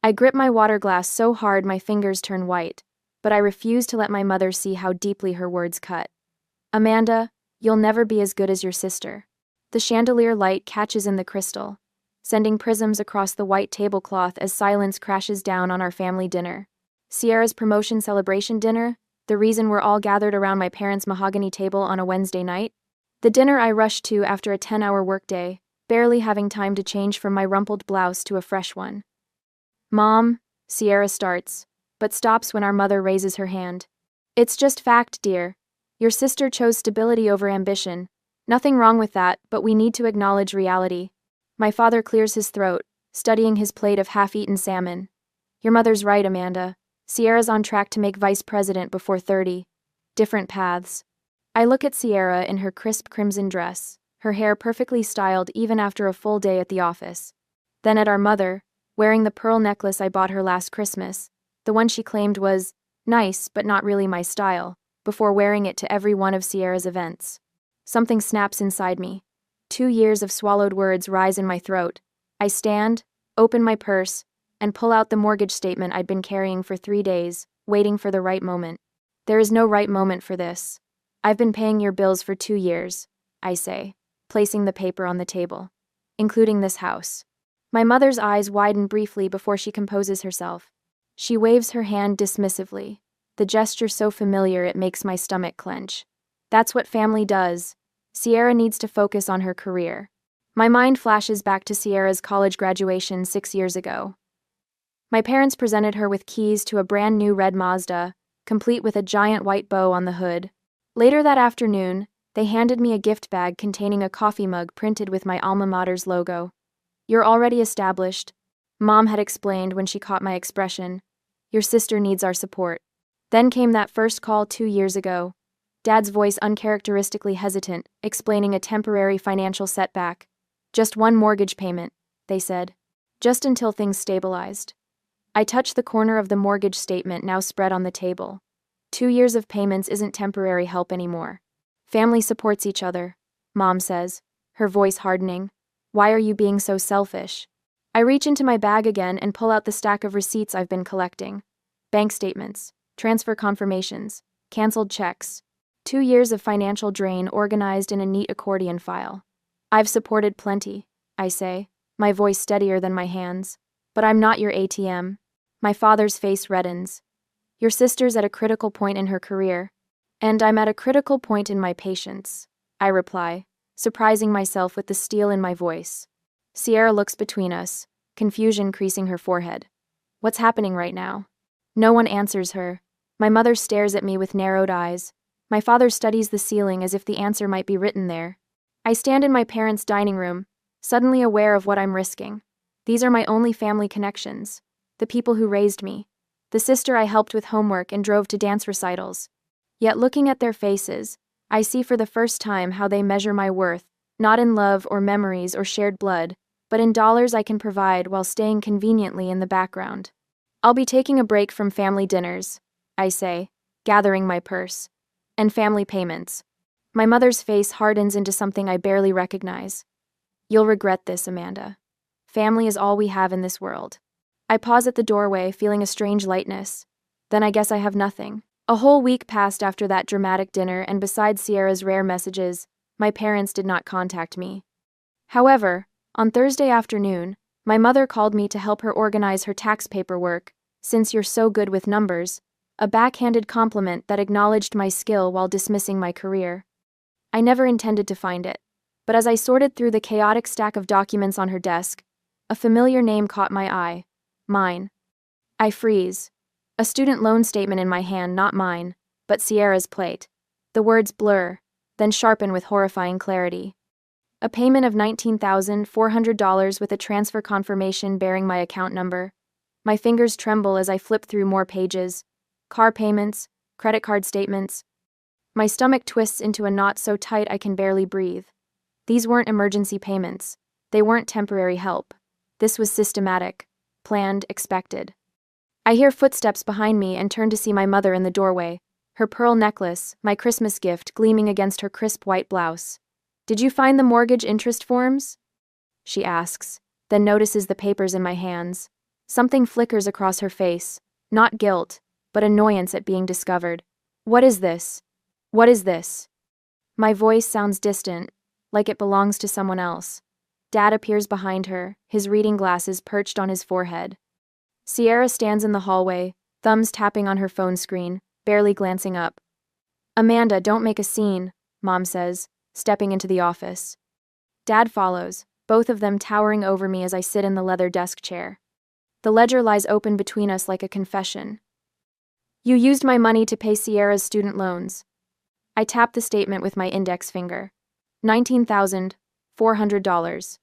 I grip my water glass so hard my fingers turn white, but I refuse to let my mother see how deeply her words cut. Amanda, you'll never be as good as your sister. The chandelier light catches in the crystal, sending prisms across the white tablecloth as silence crashes down on our family dinner. Sierra's promotion celebration dinner, the reason we're all gathered around my parents' mahogany table on a Wednesday night. The dinner I rushed to after a 10-hour workday, barely having time to change from my rumpled blouse to a fresh one. Mom, Sierra starts, but stops when our mother raises her hand. It's just fact, dear. Your sister chose stability over ambition. Nothing wrong with that, but we need to acknowledge reality. My father clears his throat, studying his plate of half-eaten salmon. Your mother's right, Amanda. Sierra's on track to make vice president before 30. Different paths. I look at Sierra in her crisp crimson dress, her hair perfectly styled even after a full day at the office. Then at our mother, wearing the pearl necklace I bought her last Christmas, the one she claimed was nice but not really my style, before wearing it to every one of Sierra's events. Something snaps inside me. 2 years of swallowed words rise in my throat. I stand, open my purse, and pull out the mortgage statement I'd been carrying for 3 days, waiting for the right moment. There is no right moment for this. I've been paying your bills for 2 years, I say, placing the paper on the table, including this house. My mother's eyes widen briefly before she composes herself. She waves her hand dismissively, the gesture so familiar it makes my stomach clench. That's what family does. Sierra needs to focus on her career. My mind flashes back to Sierra's college graduation 6 years ago. My parents presented her with keys to a brand new red Mazda, complete with a giant white bow on the hood. Later that afternoon, they handed me a gift bag containing a coffee mug printed with my alma mater's logo. You're already established, Mom had explained when she caught my expression. Your sister needs our support. Then came that first call 2 years ago. Dad's voice uncharacteristically hesitant, explaining a temporary financial setback. Just one mortgage payment, they said. Just until things stabilized. I touched the corner of the mortgage statement now spread on the table. 2 years of payments isn't temporary help anymore. Family supports each other, Mom says, her voice hardening. Why are you being so selfish? I reach into my bag again and pull out the stack of receipts I've been collecting. Bank statements, transfer confirmations, canceled checks. 2 years of financial drain organized in a neat accordion file. I've supported plenty, I say, my voice steadier than my hands. But I'm not your ATM. My father's face reddens. Your sister's at a critical point in her career. And I'm at a critical point in my patience, I reply, surprising myself with the steel in my voice. Sierra looks between us, confusion creasing her forehead. What's happening right now? No one answers her. My mother stares at me with narrowed eyes. My father studies the ceiling as if the answer might be written there. I stand in my parents' dining room, suddenly aware of what I'm risking. These are my only family connections. The people who raised me. The sister I helped with homework and drove to dance recitals. Yet looking at their faces, I see for the first time how they measure my worth, not in love or memories or shared blood, but in dollars I can provide while staying conveniently in the background. I'll be taking a break from family dinners, I say, gathering my purse, and family payments. My mother's face hardens into something I barely recognize. You'll regret this, Amanda. Family is all we have in this world. I pause at the doorway, feeling a strange lightness. Then I guess I have nothing. A whole week passed after that dramatic dinner, and besides Sierra's rare messages, my parents did not contact me. However, on Thursday afternoon, my mother called me to help her organize her tax paperwork, since you're so good with numbers, a backhanded compliment that acknowledged my skill while dismissing my career. I never intended to find it, but as I sorted through the chaotic stack of documents on her desk, a familiar name caught my eye. Mine. I freeze. A student loan statement in my hand, not mine, but Sierra's plate. The words blur, then sharpen with horrifying clarity. A payment of $19,400 with a transfer confirmation bearing my account number. My fingers tremble as I flip through more pages. Car payments, credit card statements. My stomach twists into a knot so tight I can barely breathe. These weren't emergency payments. They weren't temporary help. This was systematic, planned, expected. I hear footsteps behind me and turn to see my mother in the doorway, her pearl necklace, my Christmas gift, gleaming against her crisp white blouse. Did you find the mortgage interest forms? She asks, then notices the papers in my hands. Something flickers across her face, not guilt, but annoyance at being discovered. What is this? What is this? My voice sounds distant, like it belongs to someone else. Dad appears behind her, his reading glasses perched on his forehead. Sierra stands in the hallway, thumbs tapping on her phone screen, barely glancing up. Amanda, don't make a scene, Mom says, stepping into the office. Dad follows, both of them towering over me as I sit in the leather desk chair. The ledger lies open between us like a confession. You used my money to pay Sierra's student loans. I tap the statement with my index finger. $19,400.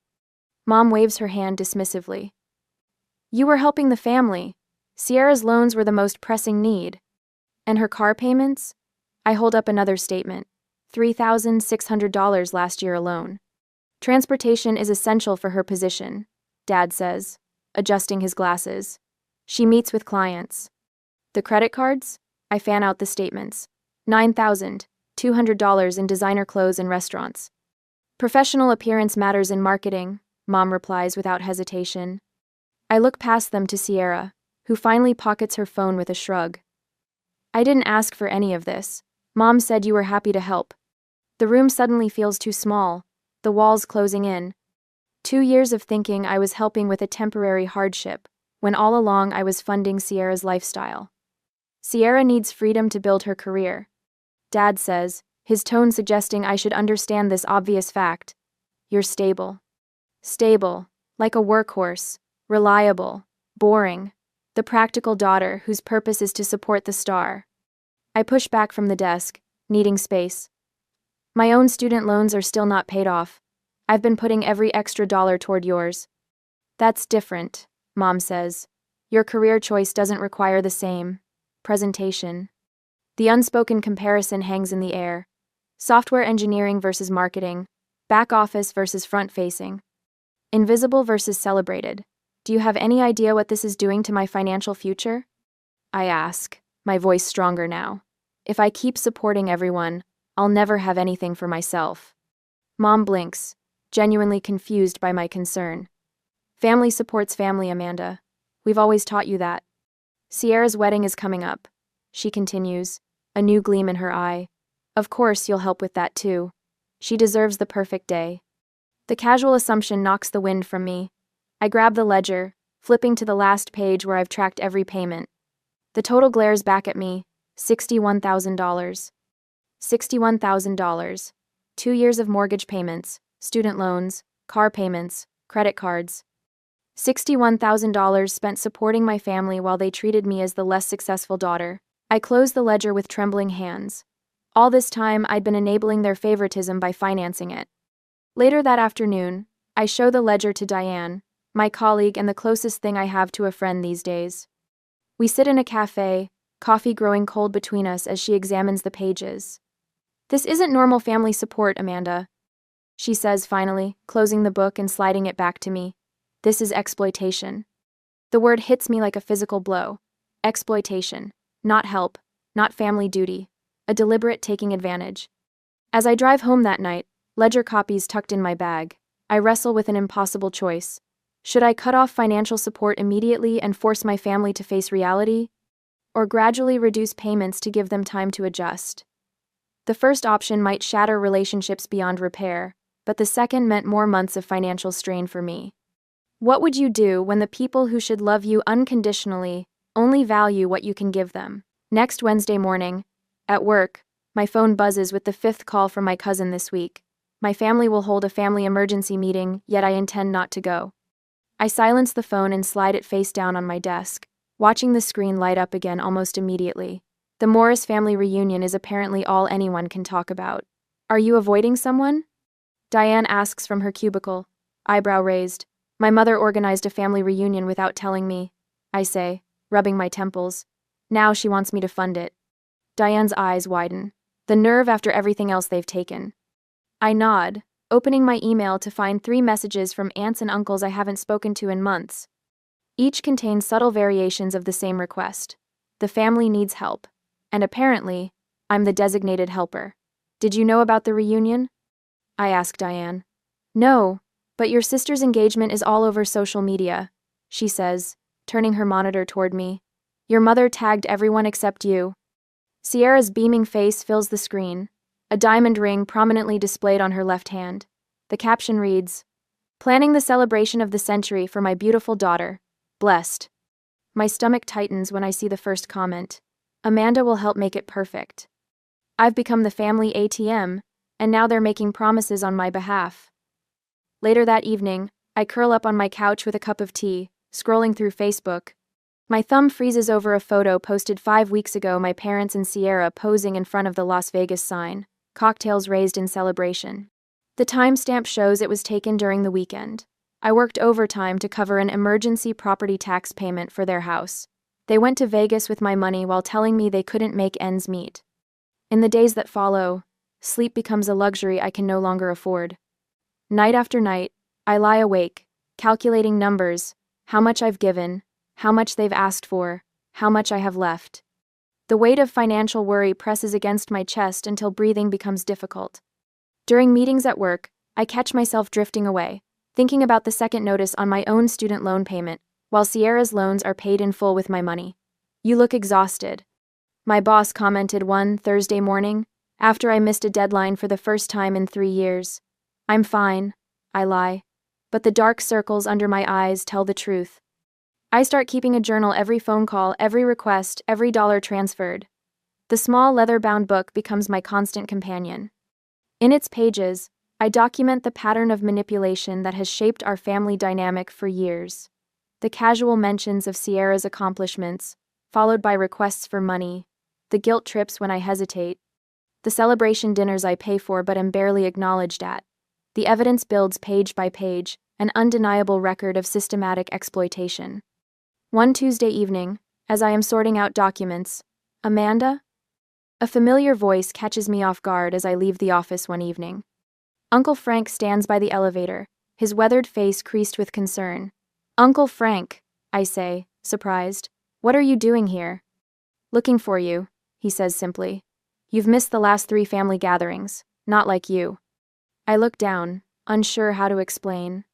Mom waves her hand dismissively. You were helping the family. Sierra's loans were the most pressing need. And her car payments? I hold up another statement. $3,600 last year alone. Transportation is essential for her position, Dad says, adjusting his glasses. She meets with clients. The credit cards? I fan out the statements. $9,200 in designer clothes and restaurants. Professional appearance matters in marketing, Mom replies without hesitation. I look past them to Sierra, who finally pockets her phone with a shrug. I didn't ask for any of this. Mom said you were happy to help. The room suddenly feels too small, the walls closing in. 2 years of thinking I was helping with a temporary hardship, when all along I was funding Sierra's lifestyle. Sierra needs freedom to build her career. Dad says, his tone suggesting I should understand this obvious fact. You're stable. Stable, like a workhorse, reliable, boring, the practical daughter whose purpose is to support the star. I push back from the desk, needing space. My own student loans are still not paid off. I've been putting every extra dollar toward yours. That's different, Mom says. Your career choice doesn't require the same presentation. The unspoken comparison hangs in the air. Software engineering versus marketing, back office versus front-facing. Invisible versus celebrated. Do you have any idea what this is doing to my financial future? I ask, my voice stronger now. If I keep supporting everyone, I'll never have anything for myself. Mom blinks, genuinely confused by my concern. Family supports family, Amanda. We've always taught you that. Sierra's wedding is coming up, she continues, a new gleam in her eye. Of course you'll help with that too. She deserves the perfect day. The casual assumption knocks the wind from me. I grab the ledger, flipping to the last page where I've tracked every payment. The total glares back at me, $61,000. $61,000. 2 years of mortgage payments, student loans, car payments, credit cards. $61,000 spent supporting my family while they treated me as the less successful daughter. I closed the ledger with trembling hands. All this time, I'd been enabling their favoritism by financing it. Later that afternoon, I show the ledger to Diane, my colleague and the closest thing I have to a friend these days. We sit in a cafe, coffee growing cold between us as she examines the pages. This isn't normal family support, Amanda, she says finally, closing the book and sliding it back to me. This is exploitation. The word hits me like a physical blow. Exploitation. Not help, not family duty. A deliberate taking advantage. As I drive home that night, ledger copies tucked in my bag, I wrestle with an impossible choice. Should I cut off financial support immediately and force my family to face reality? Or gradually reduce payments to give them time to adjust? The first option might shatter relationships beyond repair, but the second meant more months of financial strain for me. What would you do when the people who should love you unconditionally only value what you can give them? Next Wednesday morning, at work, my phone buzzes with the 5th call from my cousin this week. My family will hold a family emergency meeting, yet I intend not to go. I silence the phone and slide it face down on my desk, watching the screen light up again almost immediately. The Morris family reunion is apparently all anyone can talk about. Are you avoiding someone? Diane asks from her cubicle, eyebrow raised. My mother organized a family reunion without telling me, I say, rubbing my temples. Now she wants me to fund it. Diane's eyes widen. The nerve after everything else they've taken. I nod, opening my email to find 3 messages from aunts and uncles I haven't spoken to in months. Each contains subtle variations of the same request. The family needs help. And apparently, I'm the designated helper. Did you know about the reunion? I ask Diane. No, but your sister's engagement is all over social media, she says, turning her monitor toward me. Your mother tagged everyone except you. Sierra's beaming face fills the screen, a diamond ring prominently displayed on her left hand. The caption reads, "Planning the celebration of the century for my beautiful daughter. Blessed." My stomach tightens when I see the first comment. Amanda will help make it perfect. I've become the family ATM, and now they're making promises on my behalf. Later that evening, I curl up on my couch with a cup of tea, scrolling through Facebook. My thumb freezes over a photo posted 5 weeks ago, my parents and Sierra posing in front of the Las Vegas sign, cocktails raised in celebration. The timestamp shows it was taken during the weekend. I worked overtime to cover an emergency property tax payment for their house. They went to Vegas with my money while telling me they couldn't make ends meet. In the days that follow, sleep becomes a luxury I can no longer afford. Night after night, I lie awake, calculating numbers, how much I've given, how much they've asked for, how much I have left. The weight of financial worry presses against my chest until breathing becomes difficult. During meetings at work, I catch myself drifting away, thinking about the second notice on my own student loan payment, while Sierra's loans are paid in full with my money. You look exhausted. My boss commented one Thursday morning, after I missed a deadline for the first time in 3 years. I'm fine, I lie, but the dark circles under my eyes tell the truth. I start keeping a journal, every phone call, every request, every dollar transferred. The small leather-bound book becomes my constant companion. In its pages, I document the pattern of manipulation that has shaped our family dynamic for years. The casual mentions of Sierra's accomplishments, followed by requests for money, the guilt trips when I hesitate, the celebration dinners I pay for but am barely acknowledged at. The evidence builds page by page, an undeniable record of systematic exploitation. One Tuesday evening, as I am sorting out documents, Amanda? A familiar voice catches me off guard as I leave the office one evening. Uncle Frank stands by the elevator, his weathered face creased with concern. Uncle Frank, I say, surprised. What are you doing here? Looking for you, he says simply. You've missed the last 3 family gatherings, not like you. I look down, unsure how to explain.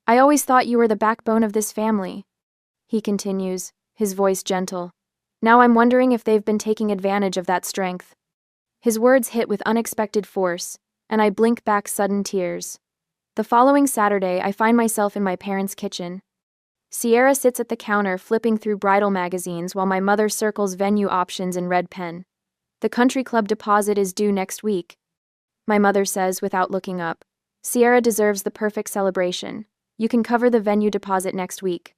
I always thought you were the backbone of this family. He continues, his voice gentle. Now I'm wondering if they've been taking advantage of that strength. His words hit with unexpected force, and I blink back sudden tears. The following Saturday, I find myself in my parents' kitchen. Sierra sits at the counter flipping through bridal magazines while my mother circles venue options in red pen. The country club deposit is due next week. My mother says without looking up. Sierra deserves the perfect celebration. You can cover the venue deposit next week.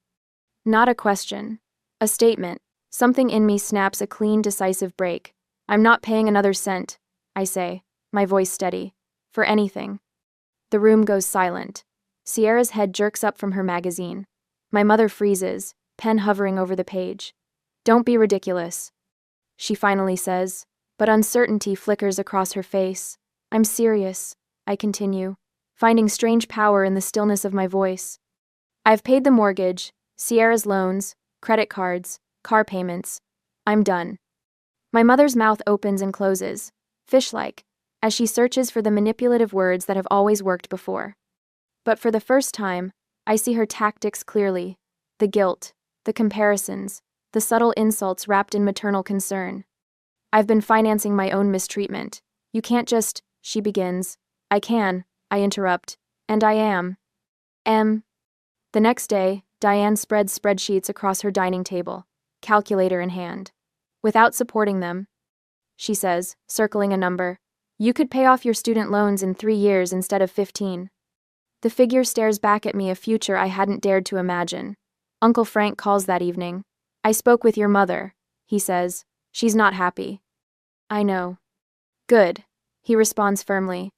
Not a question. A statement. Something in me snaps a clean, decisive break. I'm not paying another cent, I say, my voice steady. For anything. The room goes silent. Sierra's head jerks up from her magazine. My mother freezes, pen hovering over the page. Don't be ridiculous, she finally says, but uncertainty flickers across her face. I'm serious, I continue, finding strange power in the stillness of my voice. I've paid the mortgage, Sierra's loans, credit cards, car payments. I'm done. My mother's mouth opens and closes, fish-like, as she searches for the manipulative words that have always worked before. But for the first time, I see her tactics clearly. The guilt, the comparisons, the subtle insults wrapped in maternal concern. I've been financing my own mistreatment. You can't just, she begins. I can, I interrupt, and I am. The next day, Diane spreads spreadsheets across her dining table, calculator in hand. Without supporting them, she says, circling a number, you could pay off your student loans in 3 years instead of 15. The figure stares back at me, a future I hadn't dared to imagine. Uncle Frank calls that evening. I spoke with your mother, he says. She's not happy. I know. Good, he responds firmly.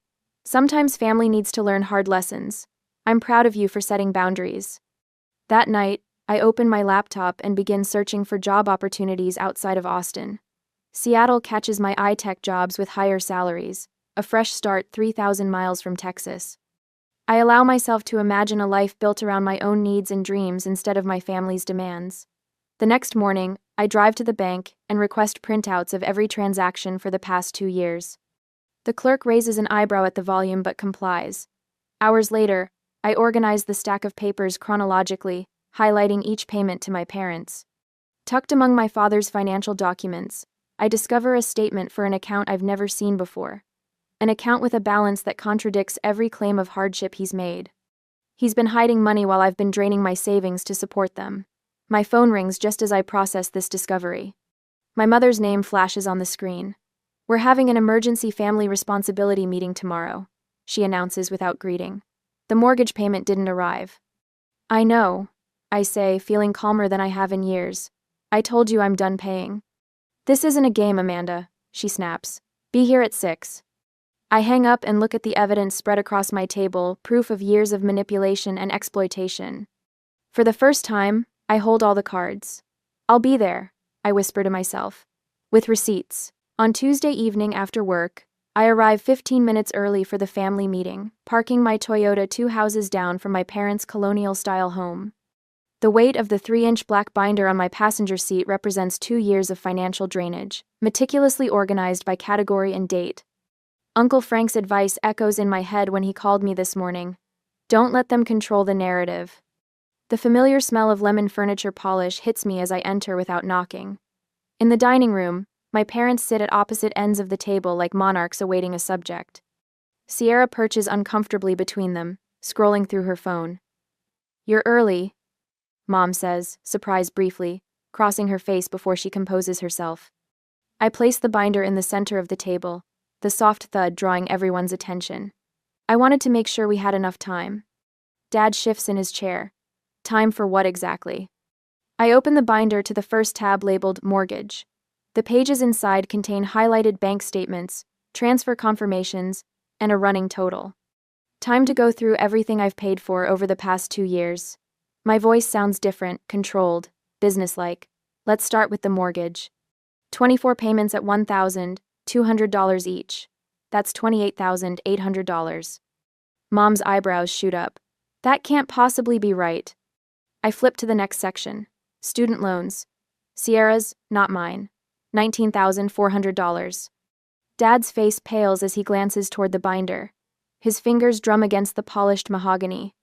Sometimes family needs to learn hard lessons. I'm proud of you for setting boundaries. That night, I open my laptop and begin searching for job opportunities outside of Austin. Seattle catches my eye-tech jobs with higher salaries, a fresh start 3,000 miles from Texas. I allow myself to imagine a life built around my own needs and dreams instead of my family's demands. The next morning, I drive to the bank and request printouts of every transaction for the past 2 years. The clerk raises an eyebrow at the volume but complies. Hours later, I organize the stack of papers chronologically, highlighting each payment to my parents. Tucked among my father's financial documents, I discover a statement for an account I've never seen before. An account with a balance that contradicts every claim of hardship he's made. He's been hiding money while I've been draining my savings to support them. My phone rings just as I process this discovery. My mother's name flashes on the screen. "We're having an emergency family responsibility meeting tomorrow," she announces without greeting. "The mortgage payment didn't arrive." "I know," I say, feeling calmer than I have in years. "I told you I'm done paying." "This isn't a game, Amanda," she snaps. "Be here at 6. I hang up and look at the evidence spread across my table, proof of years of manipulation and exploitation. For the first time, I hold all the cards. "I'll be there," I whisper to myself. With receipts. On Tuesday evening after work, I arrive 15 minutes early for the family meeting, parking my Toyota 2 houses down from my parents' colonial-style home. The weight of the 3-inch black binder on my passenger seat represents 2 years of financial drainage, meticulously organized by category and date. Uncle Frank's advice echoes in my head when he called me this morning. Don't let them control the narrative. The familiar smell of lemon furniture polish hits me as I enter without knocking. In the dining room, my parents sit at opposite ends of the table like monarchs awaiting a subject. Sierra perches uncomfortably between them, scrolling through her phone. "You're early," Mom says, surprised briefly, crossing her face before she composes herself. I place the binder in the center of the table, the soft thud drawing everyone's attention. I wanted to make sure we had enough time. Dad shifts in his chair. Time for what exactly? I open the binder to the first tab labeled Mortgage. The pages inside contain highlighted bank statements, transfer confirmations, and a running total. Time to go through everything I've paid for over the past 2 years. My voice sounds different, controlled, businesslike. Let's start with the mortgage. 24 payments at $1,200 each. That's $28,800. Mom's eyebrows shoot up. That can't possibly be right. I flip to the next section. Student loans. Sierra's, not mine. $19,400. Dad's face pales as he glances toward the binder. His fingers drum against the polished mahogany.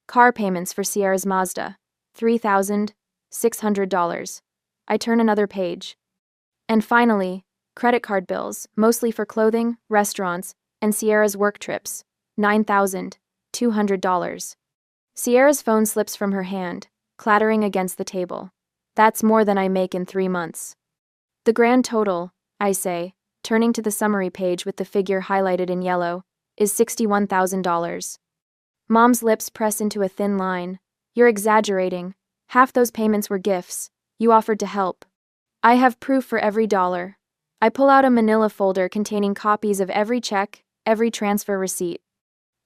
Car payments for Sierra's Mazda. $3,600. I turn another page. And finally, credit card bills, mostly for clothing, restaurants, and Sierra's work trips. $9,200. Sierra's phone slips from her hand, clattering against the table. That's more than I make in 3 months. The grand total, I say, turning to the summary page with the figure highlighted in yellow, is $61,000. Mom's lips press into a thin line. You're exaggerating. Half those payments were gifts. You offered to help. I have proof for every dollar. I pull out a manila folder containing copies of every check, every transfer receipt.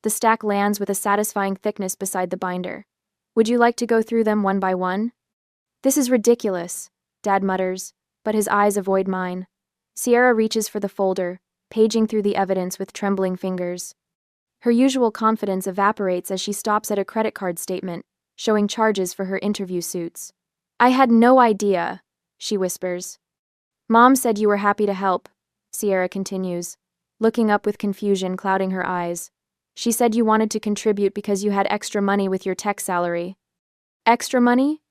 The stack lands with a satisfying thickness beside the binder. Would you like to go through them one by one? This is ridiculous, Dad mutters, but his eyes avoid mine. Sierra reaches for the folder, paging through the evidence with trembling fingers. Her usual confidence evaporates as she stops at a credit card statement, showing charges for her interview suits. I had no idea, she whispers. Mom said you were happy to help, Sierra continues, looking up with confusion clouding her eyes. She said you wanted to contribute because you had extra money with your tech salary. Extra money?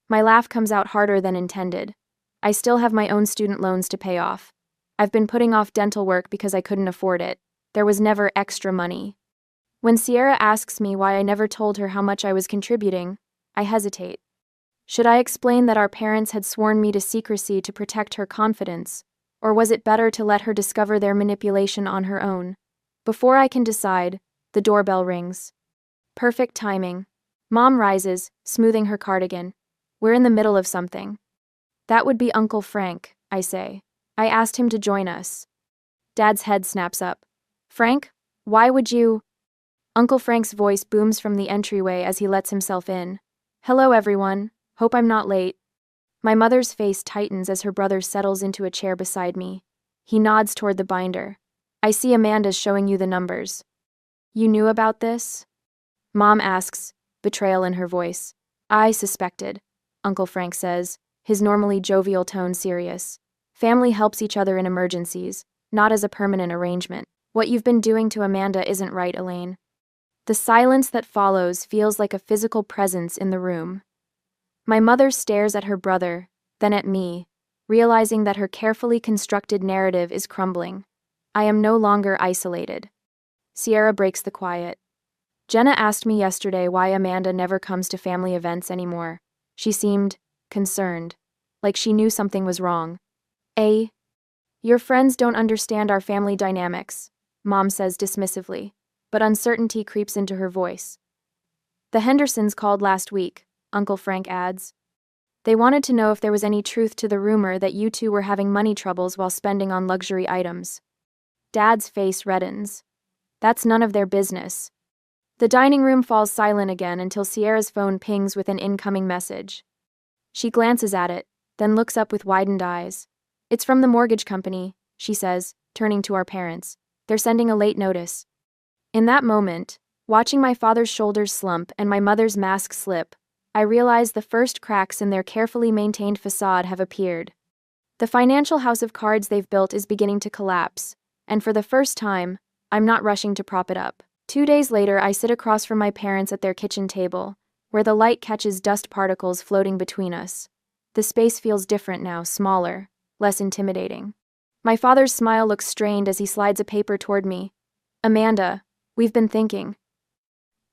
My laugh comes out harder than intended. I still have my own student loans to pay off. I've been putting off dental work because I couldn't afford it. There was never extra money. When Sierra asks me why I never told her how much I was contributing, I hesitate. Should I explain that our parents had sworn me to secrecy to protect her confidence, or was it better to let her discover their manipulation on her own? Before I can decide, the doorbell rings. Perfect timing. Mom rises, smoothing her cardigan. We're in the middle of something. That would be Uncle Frank, I say. I asked him to join us. Dad's head snaps up. Frank? Why would you? Uncle Frank's voice booms from the entryway as he lets himself in. Hello, everyone. Hope I'm not late. My mother's face tightens as her brother settles into a chair beside me. He nods toward the binder. I see Amanda's showing you the numbers. You knew about this? Mom asks, betrayal in her voice. I suspected, Uncle Frank says, his normally jovial tone serious. Family helps each other in emergencies, not as a permanent arrangement. What you've been doing to Amanda isn't right, Elaine. The silence that follows feels like a physical presence in the room. My mother stares at her brother, then at me, realizing that her carefully constructed narrative is crumbling. I am no longer isolated. Sierra breaks the quiet. Jenna asked me yesterday why Amanda never comes to family events anymore. She seemed concerned, like she knew something was wrong. Your friends don't understand our family dynamics, Mom says dismissively, but uncertainty creeps into her voice. The Hendersons called last week, Uncle Frank adds. They wanted to know if there was any truth to the rumor that you two were having money troubles while spending on luxury items. Dad's face reddens. That's none of their business. The dining room falls silent again until Sierra's phone pings with an incoming message. She glances at it, then looks up with widened eyes. It's from the mortgage company, she says, turning to our parents. They're sending a late notice. In that moment, watching my father's shoulders slump and my mother's mask slip, I realize the first cracks in their carefully maintained facade have appeared. The financial house of cards they've built is beginning to collapse, and for the first time, I'm not rushing to prop it up. 2 days later, I sit across from my parents at their kitchen table, where the light catches dust particles floating between us. The space feels different now, smaller, less intimidating. My father's smile looks strained as he slides a paper toward me. Amanda, we've been thinking.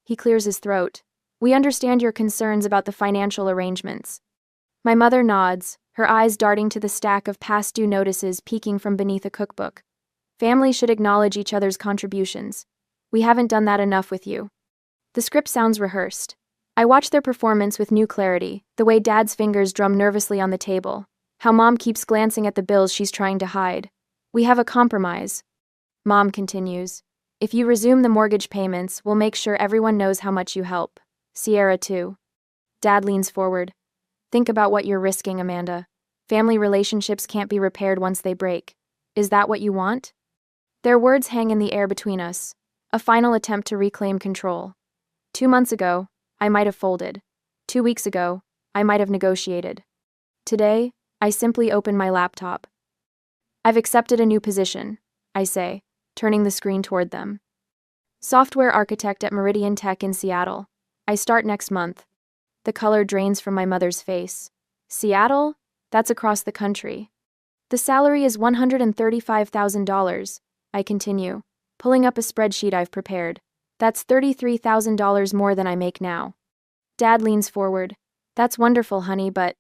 He clears his throat. We understand your concerns about the financial arrangements. My mother nods, her eyes darting to the stack of past due notices peeking from beneath a cookbook. Families should acknowledge each other's contributions. We haven't done that enough with you. The script sounds rehearsed. I watch their performance with new clarity, the way Dad's fingers drum nervously on the table, how Mom keeps glancing at the bills she's trying to hide. We have a compromise. Mom continues. If you resume the mortgage payments, we'll make sure everyone knows how much you help. Sierra too. Dad leans forward. Think about what you're risking, Amanda. Family relationships can't be repaired once they break. Is that what you want? Their words hang in the air between us, a final attempt to reclaim control. 2 months ago, I might have folded. 2 weeks ago, I might have negotiated. Today, I simply open my laptop. I've accepted a new position, I say, turning the screen toward them. Software architect at Meridian Tech in Seattle. I start next month. The color drains from my mother's face. Seattle? That's across the country. The salary is $135,000, I continue, pulling up a spreadsheet I've prepared. That's $33,000 more than I make now. Dad leans forward. That's wonderful, honey, but...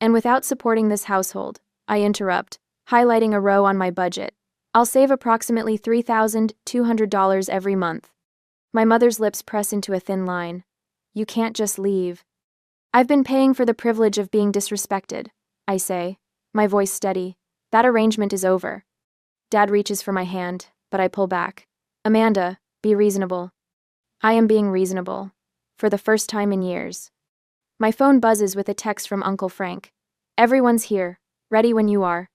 And without supporting this household, I interrupt, highlighting a row on my budget. I'll save approximately $3,200 every month. My mother's lips press into a thin line. You can't just leave. I've been paying for the privilege of being disrespected, I say, my voice steady. That arrangement is over. Dad reaches for my hand, but I pull back. Amanda, be reasonable. I am being reasonable. For the first time in years. My phone buzzes with a text from Uncle Frank. Everyone's here, ready when you are.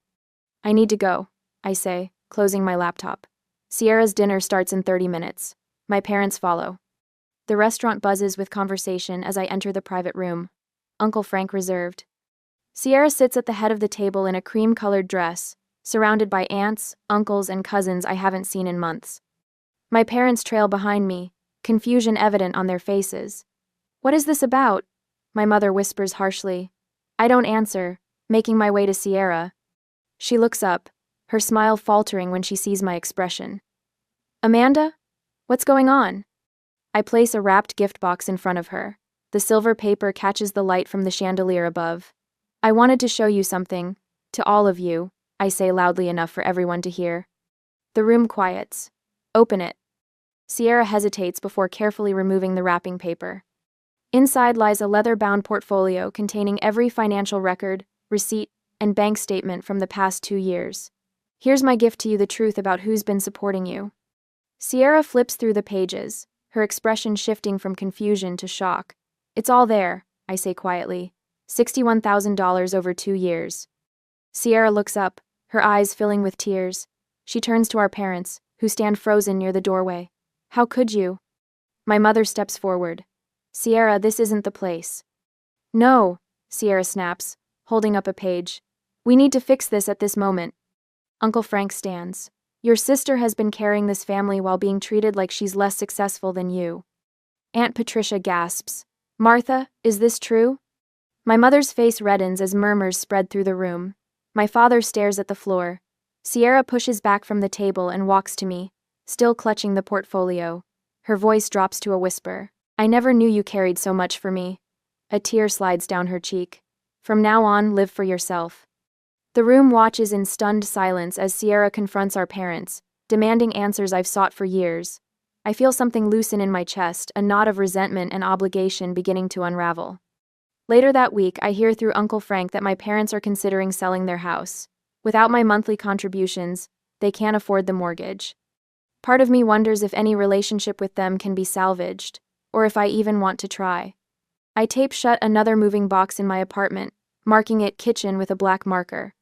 I need to go, I say, closing my laptop. Sierra's dinner starts in 30 minutes. My parents follow. The restaurant buzzes with conversation as I enter the private room. Uncle Frank reserved. Sierra sits at the head of the table in a cream-colored dress, surrounded by aunts, uncles, and cousins I haven't seen in months. My parents trail behind me, confusion evident on their faces. What is this about? My mother whispers harshly. I don't answer, making my way to Sierra. She looks up, her smile faltering when she sees my expression. Amanda? What's going on? I place a wrapped gift box in front of her. The silver paper catches the light from the chandelier above. I wanted to show you something. To all of you, I say loudly enough for everyone to hear. The room quiets. Open it. Sierra hesitates before carefully removing the wrapping paper. Inside lies a leather-bound portfolio containing every financial record, receipt, and bank statement from the past 2 years. Here's my gift to you, the truth about who's been supporting you. Sierra flips through the pages, her expression shifting from confusion to shock. It's all there, I say quietly. $61,000 over 2 years. Sierra looks up, her eyes filling with tears. She turns to our parents, who stand frozen near the doorway. How could you? My mother steps forward. Sierra, this isn't the place. No, Sierra snaps, holding up a page. We need to fix this at this moment. Uncle Frank stands. Your sister has been carrying this family while being treated like she's less successful than you. Aunt Patricia gasps. Martha, is this true? My mother's face reddens as murmurs spread through the room. My father stares at the floor. Sierra pushes back from the table and walks to me, still clutching the portfolio. Her voice drops to a whisper. I never knew you carried so much for me. A tear slides down her cheek. From now on, live for yourself. The room watches in stunned silence as Sierra confronts our parents, demanding answers I've sought for years. I feel something loosen in my chest, a knot of resentment and obligation beginning to unravel. Later that week, I hear through Uncle Frank that my parents are considering selling their house. Without my monthly contributions, they can't afford the mortgage. Part of me wonders if any relationship with them can be salvaged, or if I even want to try. I tape shut another moving box in my apartment, marking it kitchen with a black marker.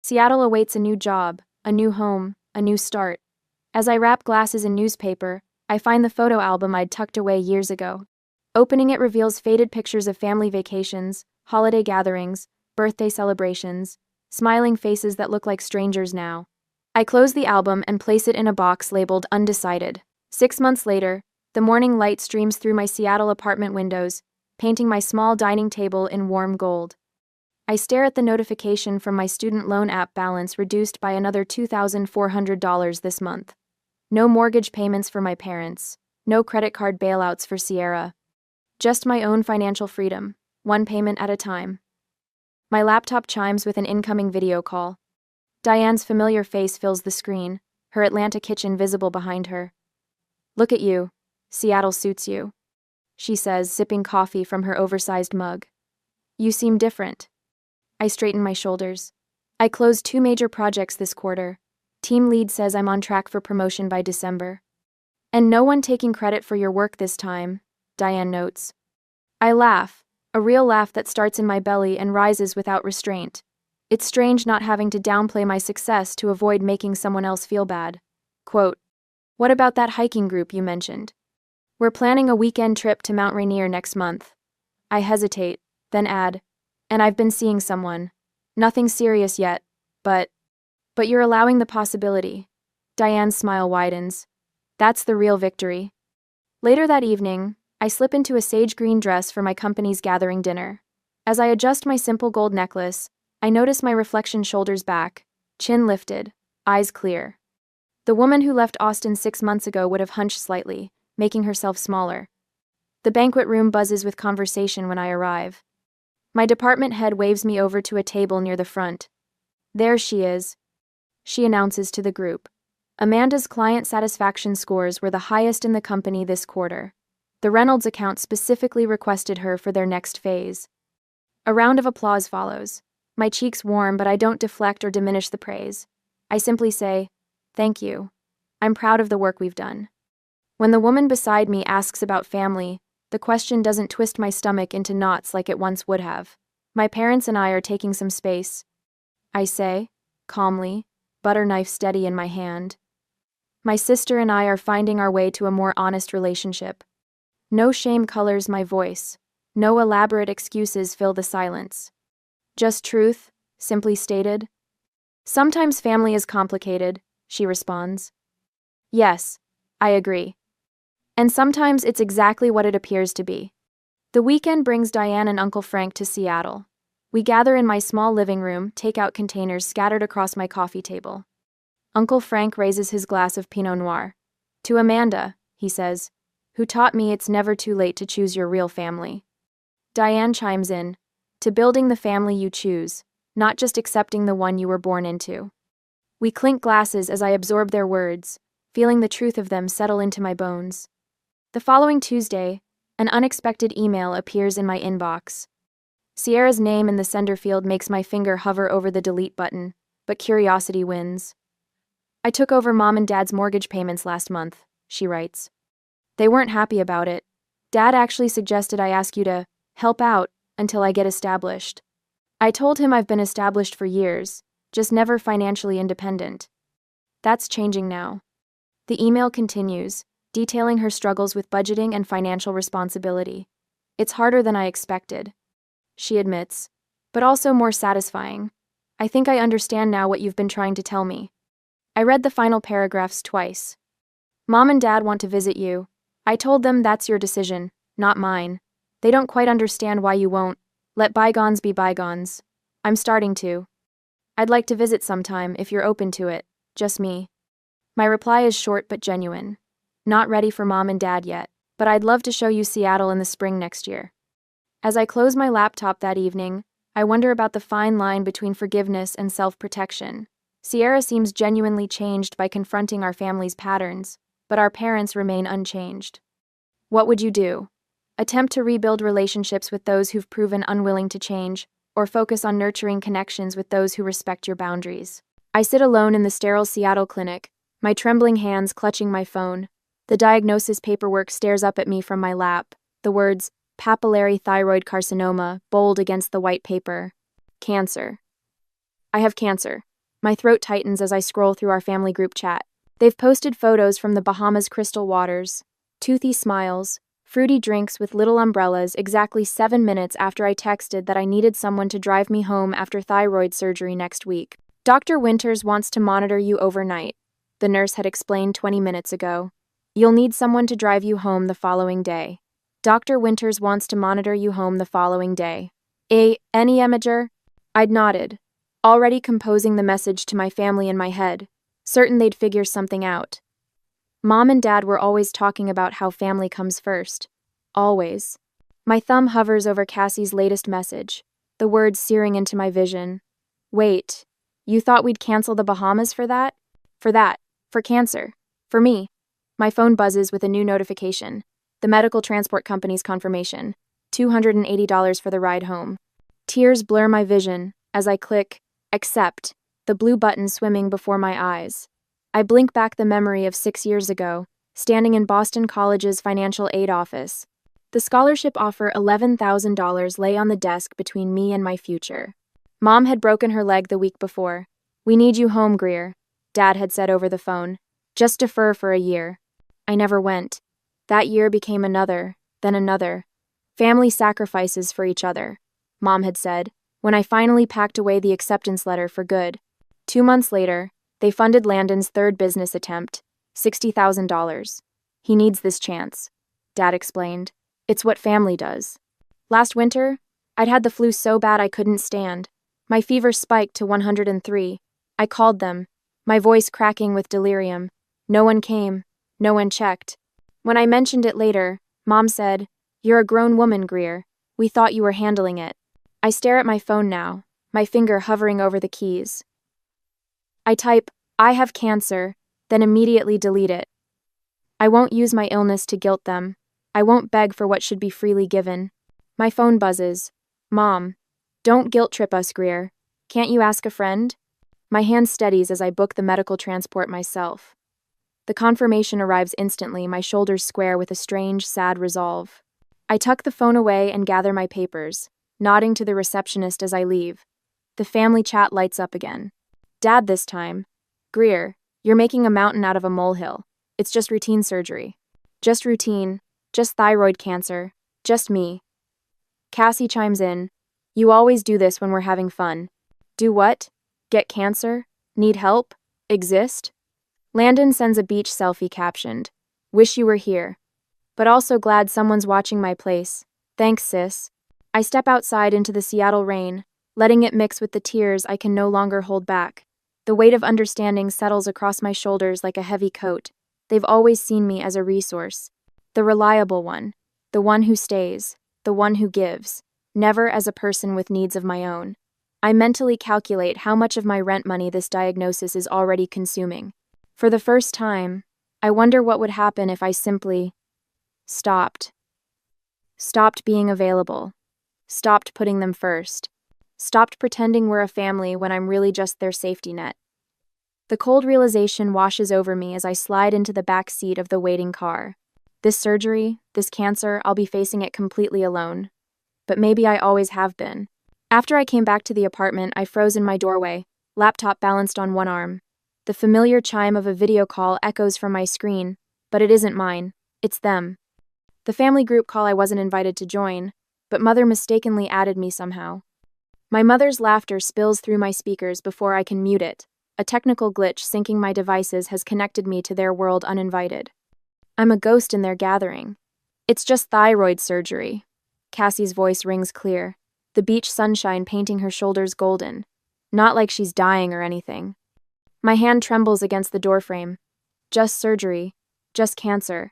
Seattle awaits a new job, a new home, a new start. As I wrap glasses in newspaper, I find the photo album I'd tucked away years ago. Opening it reveals faded pictures of family vacations, holiday gatherings, birthday celebrations, smiling faces that look like strangers now. I close the album and place it in a box labeled Undecided. 6 months later, the morning light streams through my Seattle apartment windows, painting my small dining table in warm gold. I stare at the notification from my student loan app balance reduced by another $2,400 this month. No mortgage payments for my parents, no credit card bailouts for Sierra. Just my own financial freedom, one payment at a time. My laptop chimes with an incoming video call. Diane's familiar face fills the screen, her Atlanta kitchen visible behind her. Look at you. Seattle suits you, she says, sipping coffee from her oversized mug. You seem different. I straighten my shoulders. I closed 2 major projects this quarter. Team lead says I'm on track for promotion by December. And no one taking credit for your work this time, Diane notes. I laugh, a real laugh that starts in my belly and rises without restraint. It's strange not having to downplay my success to avoid making someone else feel bad. Quote, what about that hiking group you mentioned? We're planning a weekend trip to Mount Rainier next month. I hesitate, then add, and I've been seeing someone. Nothing serious yet, but you're allowing the possibility. Diane's smile widens. That's the real victory. Later that evening, I slip into a sage green dress for my company's gathering dinner. As I adjust my simple gold necklace, I notice my reflection shoulders back, chin lifted, eyes clear. The woman who left Austin 6 months ago would have hunched slightly, making herself smaller. The banquet room buzzes with conversation when I arrive. My department head waves me over to a table near the front. There she is, she announces to the group. Amanda's client satisfaction scores were the highest in the company this quarter. The Reynolds account specifically requested her for their next phase. A round of applause follows. My cheeks warm, but I don't deflect or diminish the praise. I simply say, thank you. I'm proud of the work we've done. When the woman beside me asks about family, the question doesn't twist my stomach into knots like it once would have. My parents and I are taking some space, I say, calmly, butter knife steady in my hand. My sister and I are finding our way to a more honest relationship. No shame colors my voice. No elaborate excuses fill the silence. Just truth, simply stated. Sometimes family is complicated, she responds. Yes, I agree. And sometimes it's exactly what it appears to be. The weekend brings Diane and Uncle Frank to Seattle. We gather in my small living room, takeout containers scattered across my coffee table. Uncle Frank raises his glass of Pinot Noir. To Amanda, he says, who taught me it's never too late to choose your real family. Diane chimes in, to building the family you choose, not just accepting the one you were born into. We clink glasses as I absorb their words, feeling the truth of them settle into my bones. The following Tuesday, an unexpected email appears in my inbox. Sierra's name in the sender field makes my finger hover over the delete button, but curiosity wins. I took over Mom and Dad's mortgage payments last month, she writes. They weren't happy about it. Dad actually suggested I ask you to help out until I get established. I told him I've been established for years, just never financially independent. That's changing now. The email continues, detailing her struggles with budgeting and financial responsibility. It's harder than I expected, she admits, but also more satisfying. I think I understand now what you've been trying to tell me. I read the final paragraphs twice. Mom and Dad want to visit you. I told them that's your decision, not mine. They don't quite understand why you won't, Let bygones be bygones. I'm starting to. I'd like to visit sometime if you're open to it. Just me. My reply is short but genuine. Not ready for mom and dad yet, but I'd love to show you Seattle in the spring next year. As I close my laptop that evening, I wonder about the fine line between forgiveness and self-protection. Sierra seems genuinely changed by confronting our family's patterns, but our parents remain unchanged. What would you do? Attempt to rebuild relationships with those who've proven unwilling to change, or focus on nurturing connections with those who respect your boundaries? I sit alone in the sterile Seattle clinic, my trembling hands clutching my phone. The diagnosis paperwork stares up at me from my lap, the words, papillary thyroid carcinoma, bold against the white paper. Cancer. I have cancer. My throat tightens as I scroll through our family group chat. They've posted photos from the Bahamas crystal waters, toothy smiles, fruity drinks with little umbrellas exactly 7 minutes after I texted that I needed someone to drive me home after thyroid surgery next week. Dr. Winters wants to monitor you overnight, the nurse had explained 20 minutes ago. You'll need someone to drive you home the following day. Dr. Winters wants to monitor you home the following day. Any imager? I'd nodded, already composing the message to my family in my head, certain they'd figure something out. Mom and Dad were always talking about how family comes first. Always. My thumb hovers over Cassie's latest message, the words searing into my vision. Wait, you thought we'd cancel the Bahamas for that? For cancer. For me. My phone buzzes with a new notification. The medical transport company's confirmation. $280 for the ride home. Tears blur my vision as I click accept, the blue button swimming before my eyes. I blink back the memory of 6 years ago, standing in Boston College's financial aid office. The scholarship offer $11,000 lay on the desk between me and my future. Mom had broken her leg the week before. We need you home, Greer, Dad had said over the phone. Just defer for a year. I never went. That year became another, then another. Family sacrifices for each other, Mom had said, when I finally packed away the acceptance letter for good. 2 months later, they funded Landon's third business attempt, $60,000. He needs this chance, Dad explained. It's what family does. Last winter, I'd had the flu so bad I couldn't stand. My fever spiked to 103. I called them, my voice cracking with delirium. No one came. No one checked. When I mentioned it later, Mom said, "You're a grown woman, Greer. We thought you were handling it." I stare at my phone now, my finger hovering over the keys. I type, "I have cancer," then immediately delete it. I won't use my illness to guilt them. I won't beg for what should be freely given. My phone buzzes. Mom, don't guilt trip us, Greer. Can't you ask a friend? My hand steadies as I book the medical transport myself. The confirmation arrives instantly, my shoulders square with a strange, sad resolve. I tuck the phone away and gather my papers, nodding to the receptionist as I leave. The family chat lights up again. Dad this time. Greer, you're making a mountain out of a molehill. It's just routine surgery. Just routine. Just thyroid cancer. Just me. Cassie chimes in. You always do this when we're having fun. Do what? Get cancer? Need help? Exist? Landon sends a beach selfie captioned, "Wish you were here. But also glad someone's watching my place. Thanks, sis." I step outside into the Seattle rain, letting it mix with the tears I can no longer hold back. The weight of understanding settles across my shoulders like a heavy coat. They've always seen me as a resource. The reliable one. The one who stays. The one who gives. Never as a person with needs of my own. I mentally calculate how much of my rent money this diagnosis is already consuming. For the first time, I wonder what would happen if I simply stopped. Stopped being available. Stopped putting them first. Stopped pretending we're a family when I'm really just their safety net. The cold realization washes over me as I slide into the back seat of the waiting car. This surgery, this cancer, I'll be facing it completely alone. But maybe I always have been. After I came back to the apartment, I froze in my doorway, laptop balanced on one arm. The familiar chime of a video call echoes from my screen, but it isn't mine. It's them. The family group call I wasn't invited to join, but Mother mistakenly added me somehow. My mother's laughter spills through my speakers before I can mute it. A technical glitch syncing my devices has connected me to their world uninvited. I'm a ghost in their gathering. It's just thyroid surgery. Cassie's voice rings clear. the beach sunshine painting her shoulders golden. Not like she's dying or anything. My hand trembles against the doorframe. Just surgery. Just cancer.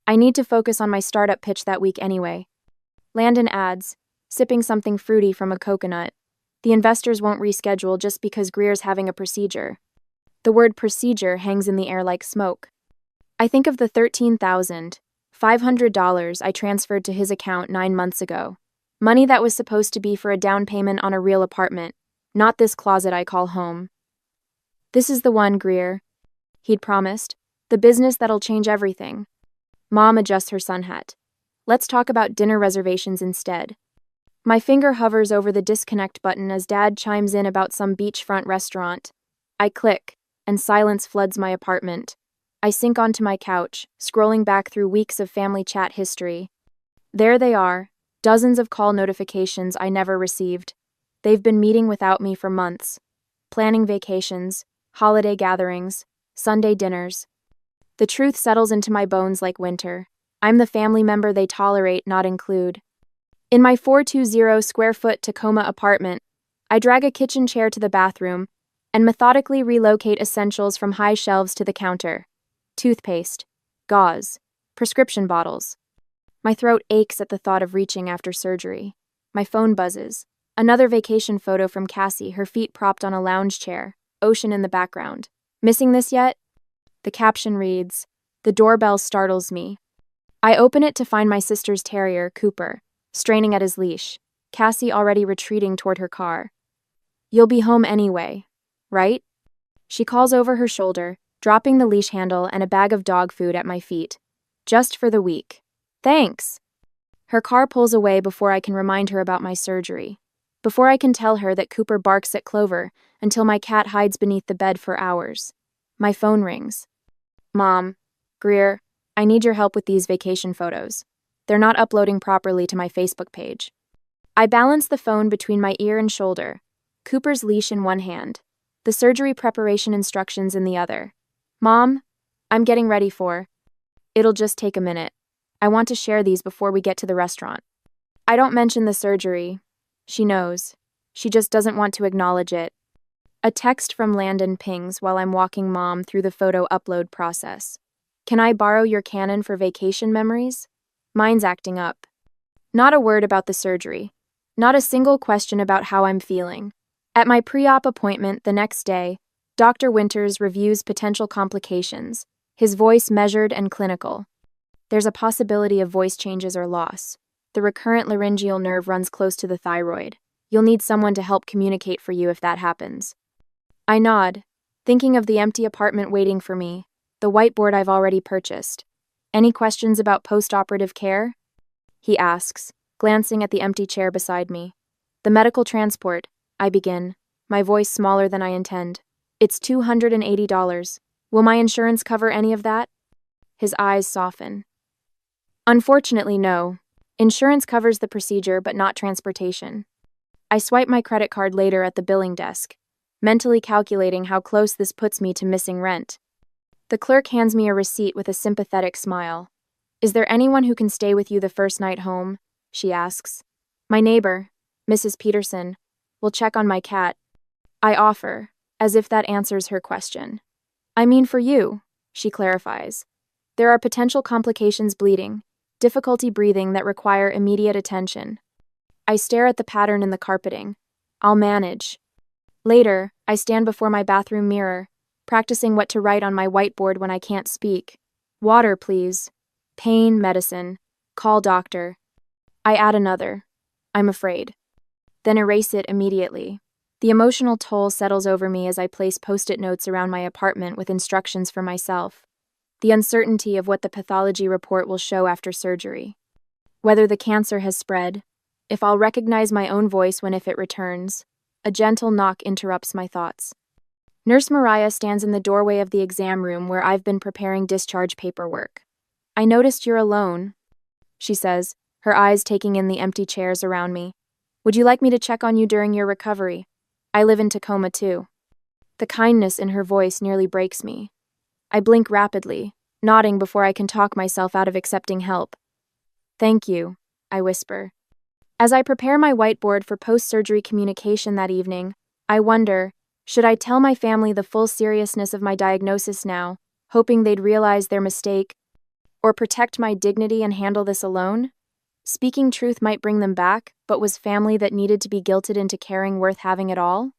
I need to focus on my startup pitch that week anyway. Landon adds, sipping something fruity from a coconut. The investors won't reschedule just because Greer's having a procedure. The word procedure hangs in the air like smoke. I think of the $13,500 I transferred to his account 9 months ago. Money that was supposed to be for a down payment on a real apartment, not this closet I call home. This is the one, Greer, he'd promised. The business that'll change everything. Mom adjusts her sun hat. Let's talk about dinner reservations instead. My finger hovers over the disconnect button as Dad chimes in about some beachfront restaurant. I click, and silence floods my apartment. I sink onto my couch, scrolling back through weeks of family chat history. There they are, dozens of call notifications I never received. They've been meeting without me for months. Planning vacations, holiday gatherings, Sunday dinners. The truth settles into my bones like winter. I'm the family member they tolerate, not include. In my 420 square foot Tacoma apartment, I drag a kitchen chair to the bathroom and methodically relocate essentials from high shelves to the counter. Toothpaste, gauze, prescription bottles. My throat aches at the thought of reaching after surgery. My phone buzzes. Another vacation photo from Cassie, her feet propped on a lounge chair, ocean in the background. Missing this yet? The caption reads, "The doorbell startles me." I open it to find my sister's terrier, Cooper, straining at his leash, Cassie already retreating toward her car. "You'll be home anyway, right?" She calls over her shoulder, dropping the leash handle and a bag of dog food at my feet. "Just for the week." "Thanks." Her car pulls away before I can remind her about my surgery. Before I can tell her that Cooper barks at Clover until my cat hides beneath the bed for hours. My phone rings. "Mom, Greer, I need your help with these vacation photos. They're not uploading properly to my Facebook page." I balance the phone between my ear and shoulder, Cooper's leash in one hand, the surgery preparation instructions in the other. "Mom, I'm getting ready for." "It'll just take a minute. I want to share these before we get to the restaurant." I don't mention the surgery. She knows. She just doesn't want to acknowledge it. A text from Landon pings while I'm walking Mom through the photo upload process. "Can I borrow your Canon for vacation memories?" Mine's acting up. Not a word about the surgery. Not a single question about how I'm feeling. At my pre-op appointment the next day, Dr. Winters reviews potential complications, his voice measured and clinical. There's a possibility of voice changes or loss. The recurrent laryngeal nerve runs close to the thyroid. You'll need someone to help communicate for you if that happens. I nod, thinking of the empty apartment waiting for me, the whiteboard I've already purchased. "Any questions about post-operative care?" he asks, glancing at the empty chair beside me. "The medical transport," I begin, my voice smaller than I intend. "It's $280. Will my insurance cover any of that?" His eyes soften. "Unfortunately, no. Insurance covers the procedure, but not transportation." I swipe my credit card later at the billing desk, mentally calculating how close this puts me to missing rent. The clerk hands me a receipt with a sympathetic smile. "Is there anyone who can stay with you the first night home?" she asks. "My neighbor, Mrs. Peterson, will check on my cat." I offer, as if that answers her question. "I mean for you," she clarifies. "There are potential complications: bleeding, difficulty breathing that require immediate attention." I stare at the pattern in the carpeting. I'll manage. Later, I stand before my bathroom mirror, practicing what to write on my whiteboard when I can't speak. "Water, please. Pain medicine. Call doctor." I add another. "I'm afraid." Then erase it immediately. The emotional toll settles over me as I place post-it notes around my apartment with instructions for myself. The uncertainty of what the pathology report will show after surgery. Whether the cancer has spread, if I'll recognize my own voice when if it returns. A gentle knock interrupts my thoughts. Nurse Mariah stands in the doorway of the exam room where I've been preparing discharge paperwork. "I noticed you're alone," she says, her eyes taking in the empty chairs around me. "Would you like me to check on you during your recovery? I live in Tacoma too." The kindness in her voice nearly breaks me. I blink rapidly, nodding before I can talk myself out of accepting help. "Thank you," I whisper. As I prepare my whiteboard for post-surgery communication that evening, I wonder, should I tell my family the full seriousness of my diagnosis now, hoping they'd realize their mistake, or protect my dignity and handle this alone? Speaking truth might bring them back, but was family that needed to be guilted into caring worth having at all?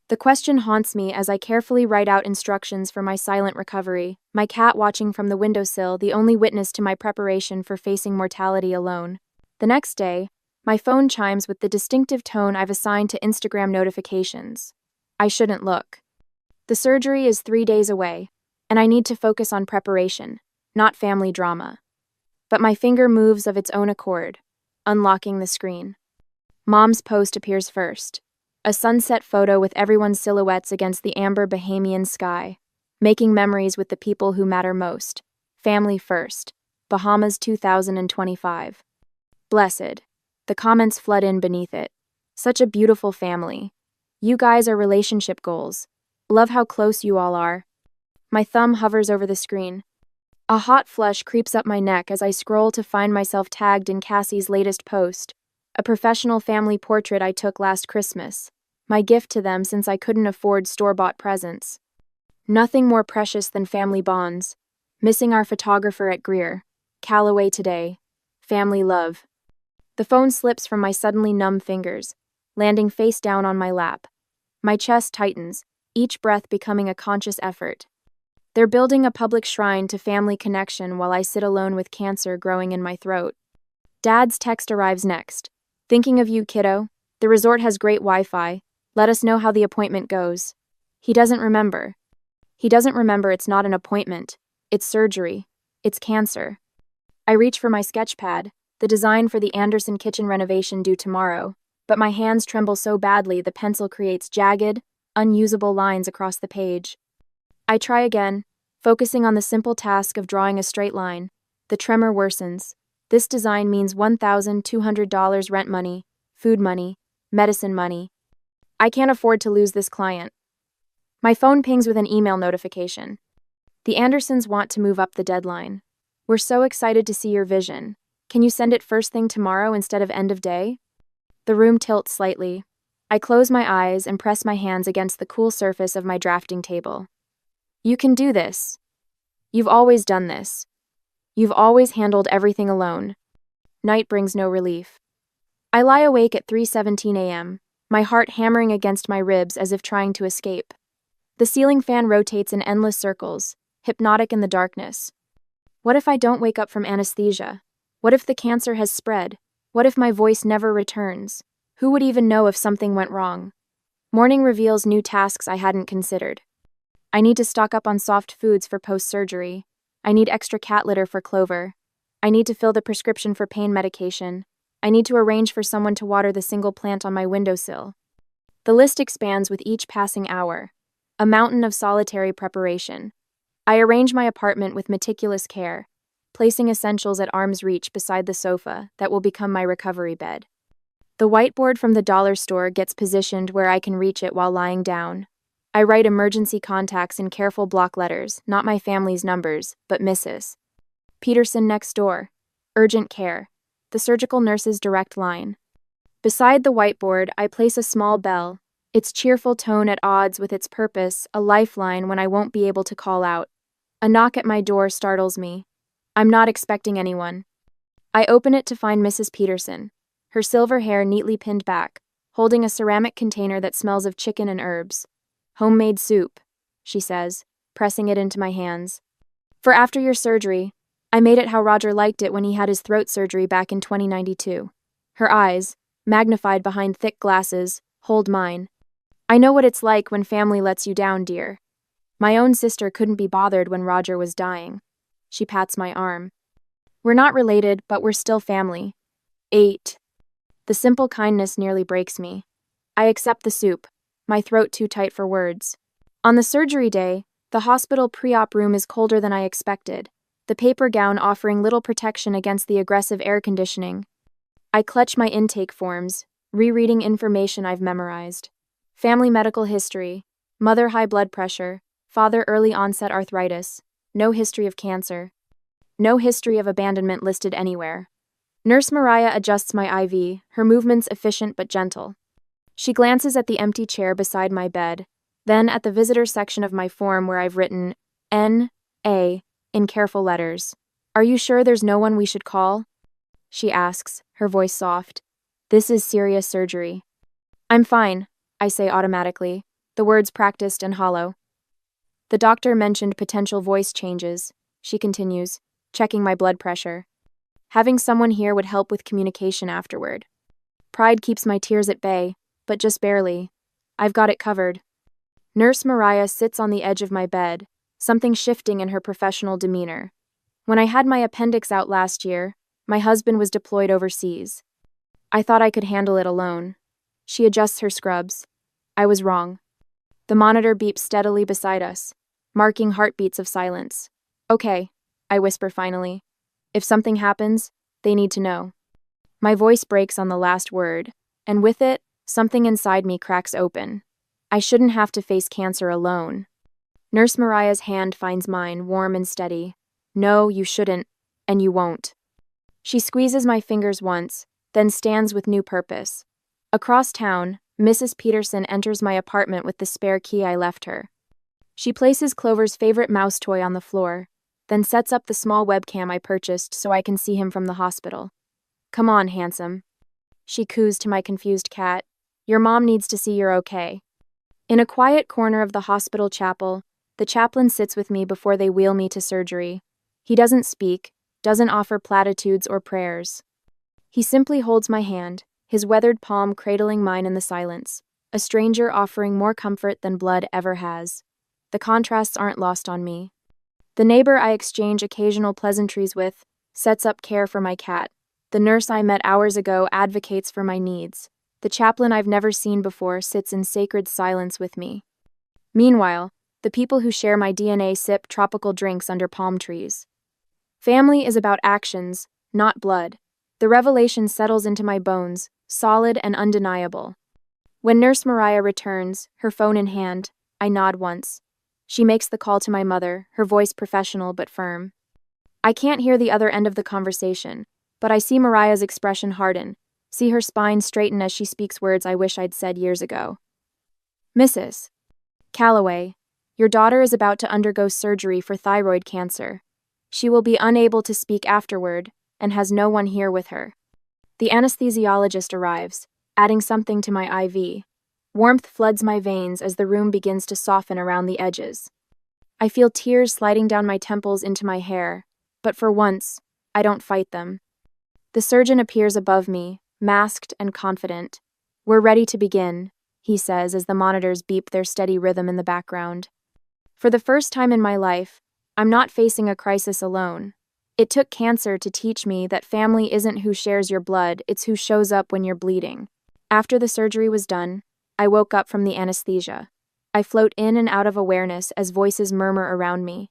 The question haunts me as I carefully write out instructions for my silent recovery, my cat watching from the windowsill, the only witness to my preparation for facing mortality alone. The next day, my phone chimes with the distinctive tone I've assigned to Instagram notifications. I shouldn't look. The surgery is 3 days away, and I need to focus on preparation, not family drama. But my finger moves of its own accord, unlocking the screen. Mom's post appears first. A sunset photo with everyone's silhouettes against the amber Bahamian sky, making memories with the people who matter most. Family first. Bahamas 2025. Blessed. The comments flood in beneath it. Such a beautiful family. You guys are relationship goals. Love how close you all are. My thumb hovers over the screen. A hot flush creeps up my neck as I scroll to find myself tagged in Cassie's latest post, a professional family portrait I took last Christmas, my gift to them since I couldn't afford store-bought presents. Nothing more precious than family bonds. Missing our photographer at Greer. Callaway today. Family love. The phone slips from my suddenly numb fingers, landing face down on my lap. My chest tightens, each breath becoming a conscious effort. They're building a public shrine to family connection while I sit alone with cancer growing in my throat. Dad's text arrives next. Thinking of you, kiddo. The resort has great Wi-Fi. Let us know how the appointment goes. He doesn't remember. He doesn't remember it's not an appointment. It's surgery. It's cancer. I reach for my sketch pad, the design for the Anderson kitchen renovation due tomorrow, but my hands tremble so badly the pencil creates jagged, unusable lines across the page. I try again, focusing on the simple task of drawing a straight line. The tremor worsens. This design means $1,200 rent money, food money, medicine money. I can't afford to lose this client. My phone pings with an email notification. The Andersons want to move up the deadline. We're so excited to see your vision. Can you send it first thing tomorrow instead of end of day? The room tilts slightly. I close my eyes and press my hands against the cool surface of my drafting table. You can do this. You've always done this. You've always handled everything alone. Night brings no relief. I lie awake at 3:17 a.m., my heart hammering against my ribs as if trying to escape. The ceiling fan rotates in endless circles, hypnotic in the darkness. What if I don't wake up from anesthesia? What if the cancer has spread? What if my voice never returns? Who would even know if something went wrong? Morning reveals new tasks I hadn't considered. I need to stock up on soft foods for post-surgery. I need extra cat litter for Clover. I need to fill the prescription for pain medication. I need to arrange for someone to water the single plant on my windowsill. The list expands with each passing hour. A mountain of solitary preparation. I arrange my apartment with meticulous care, placing essentials at arm's reach beside the sofa that will become my recovery bed. The whiteboard from the dollar store gets positioned where I can reach it while lying down. I write emergency contacts in careful block letters, not my family's numbers, but Mrs. Peterson next door. Urgent care. The surgical nurse's direct line. Beside the whiteboard, I place a small bell, its cheerful tone at odds with its purpose, a lifeline when I won't be able to call out. A knock at my door startles me. I'm not expecting anyone. I open it to find Mrs. Peterson, her silver hair neatly pinned back, holding a ceramic container that smells of chicken and herbs. Homemade soup, she says, pressing it into my hands. For after your surgery, I made it how Roger liked it when he had his throat surgery back in 2092. Her eyes, magnified behind thick glasses, hold mine. I know what it's like when family lets you down, dear. My own sister couldn't be bothered when Roger was dying. She pats my arm. We're not related, but we're still family. 8. The simple kindness nearly breaks me. I accept the soup, my throat too tight for words. On the surgery day, the hospital pre-op room is colder than I expected, the paper gown offering little protection against the aggressive air conditioning. I clutch my intake forms, rereading information I've memorized. Family medical history, mother high blood pressure, father early onset arthritis, no history of cancer. No history of abandonment listed anywhere. Nurse Mariah adjusts my IV, her movements efficient but gentle. She glances at the empty chair beside my bed, then at the visitor section of my form where I've written N.A. in careful letters. "Are you sure there's no one we should call?" she asks, her voice soft. "This is serious surgery." "I'm fine," I say automatically, the words practiced and hollow. "The doctor mentioned potential voice changes," she continues, checking my blood pressure. "Having someone here would help with communication afterward. Pride keeps my tears at bay, but just barely. I've got it covered." Nurse Mariah sits on the edge of my bed, something shifting in her professional demeanor. When I had my appendix out last year, my husband was deployed overseas. I thought I could handle it alone. She adjusts her scrubs. I was wrong. The monitor beeps steadily beside us, marking heartbeats of silence. "Okay," I whisper finally. "If something happens, they need to know." My voice breaks on the last word, and with it, something inside me cracks open. I shouldn't have to face cancer alone. Nurse Mariah's hand finds mine, warm and steady. "No, you shouldn't, and you won't." She squeezes my fingers once, then stands with new purpose. Across town, Mrs. Peterson enters my apartment with the spare key I left her. She places Clover's favorite mouse toy on the floor, then sets up the small webcam I purchased so I can see him from the hospital. "Come on, handsome," she coos to my confused cat. "Your mom needs to see you're okay." In a quiet corner of the hospital chapel, the chaplain sits with me before they wheel me to surgery. He doesn't speak, doesn't offer platitudes or prayers. He simply holds my hand, his weathered palm cradling mine in the silence, a stranger offering more comfort than blood ever has. The contrasts aren't lost on me. The neighbor I exchange occasional pleasantries with sets up care for my cat. The nurse I met hours ago advocates for my needs. The chaplain I've never seen before sits in sacred silence with me. Meanwhile, the people who share my DNA sip tropical drinks under palm trees. Family is about actions, not blood. The revelation settles into my bones, solid and undeniable. When Nurse Mariah returns, her phone in hand, I nod once. She makes the call to my mother, her voice professional but firm. I can't hear the other end of the conversation, but I see Mariah's expression harden, see her spine straighten as she speaks words I wish I'd said years ago. "Mrs. Calloway, your daughter is about to undergo surgery for thyroid cancer. She will be unable to speak afterward and has no one here with her." The anesthesiologist arrives, adding something to my IV. Warmth floods my veins as the room begins to soften around the edges. I feel tears sliding down my temples into my hair, but for once, I don't fight them. The surgeon appears above me, masked and confident. "We're ready to begin," he says as the monitors beep their steady rhythm in the background. For the first time in my life, I'm not facing a crisis alone. It took cancer to teach me that family isn't who shares your blood, it's who shows up when you're bleeding. After the surgery was done, I woke up from the anesthesia. I float in and out of awareness as voices murmur around me.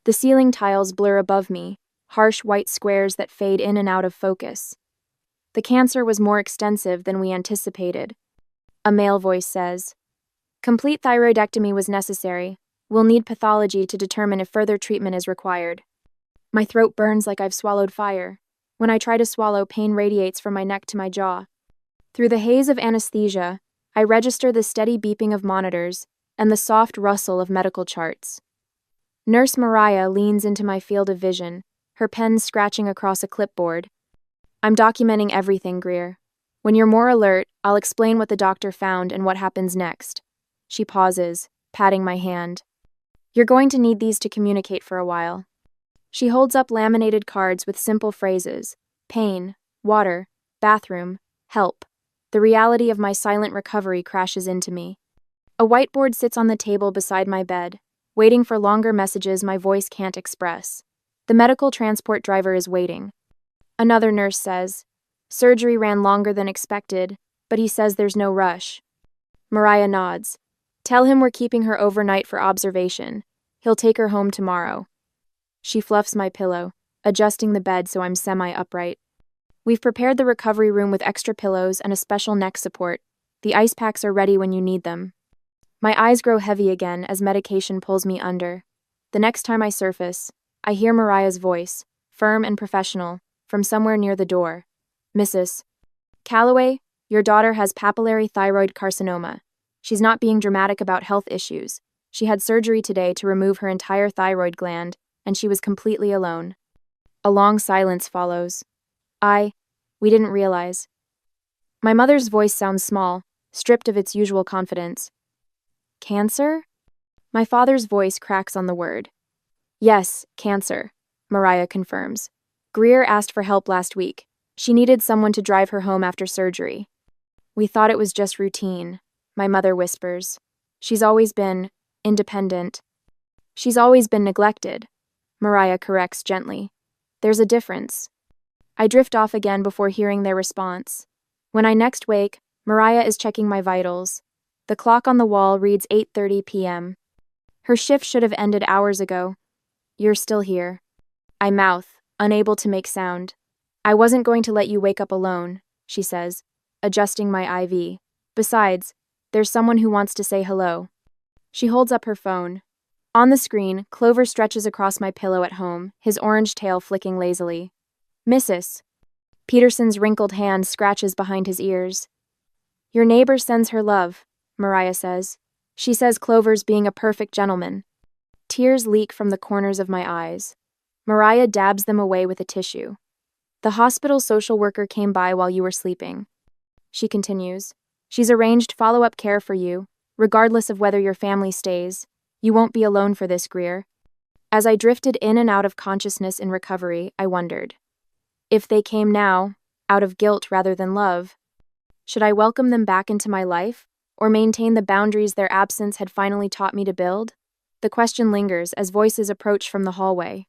The ceiling tiles blur above me, harsh white squares that fade in and out of focus. The cancer was more extensive than we anticipated. A male voice says, "Complete thyroidectomy was necessary. We'll need pathology to determine if further treatment is required." My throat burns like I've swallowed fire. When I try to swallow, pain radiates from my neck to my jaw. Through the haze of anesthesia, I register the steady beeping of monitors and the soft rustle of medical charts. Nurse Mariah leans into my field of vision, her pen scratching across a clipboard. "I'm documenting everything, Greer. When you're more alert, I'll explain what the doctor found and what happens next." She pauses, patting my hand. "You're going to need these to communicate for a while." She holds up laminated cards with simple phrases: pain, water, bathroom, help. The reality of my silent recovery crashes into me. A whiteboard sits on the table beside my bed, waiting for longer messages my voice can't express. The medical transport driver is waiting. Another nurse says, "Surgery ran longer than expected, but he says there's no rush." Mariah nods. "Tell him we're keeping her overnight for observation. He'll take her home tomorrow." She fluffs my pillow, adjusting the bed so I'm semi-upright. We've prepared the recovery room with extra pillows and a special neck support. The ice packs are ready when you need them. My eyes grow heavy again as medication pulls me under. The next time I surface, I hear Mariah's voice, firm and professional, from somewhere near the door. Mrs. Calloway, your daughter has papillary thyroid carcinoma. She's not being dramatic about health issues. She had surgery today to remove her entire thyroid gland, and she was completely alone. A long silence follows. We didn't realize. My mother's voice sounds small, stripped of its usual confidence. Cancer? My father's voice cracks on the word. Yes, cancer, Mariah confirms. Greer asked for help last week. She needed someone to drive her home after surgery. We thought it was just routine, my mother whispers. She's always been independent. She's always been neglected, Mariah corrects gently. There's a difference. I drift off again before hearing their response. When I next wake, Mariah is checking my vitals. The clock on the wall reads 8:30 p.m. Her shift should have ended hours ago. You're still here. I mouth, unable to make sound. I wasn't going to let you wake up alone, she says, adjusting my IV. Besides, there's someone who wants to say hello. She holds up her phone. On the screen, Clover stretches across my pillow at home, his orange tail flicking lazily. Mrs. Peterson's wrinkled hand scratches behind his ears. Your neighbor sends her love, Mariah says. She says Clover's being a perfect gentleman. Tears leak from the corners of my eyes. Mariah dabs them away with a tissue. The hospital social worker came by while you were sleeping. She continues. She's arranged follow-up care for you, regardless of whether your family stays. You won't be alone for this, Greer. As I drifted in and out of consciousness in recovery, I wondered. If they came now, out of guilt rather than love, should I welcome them back into my life, or maintain the boundaries their absence had finally taught me to build? The question lingers as voices approach from the hallway.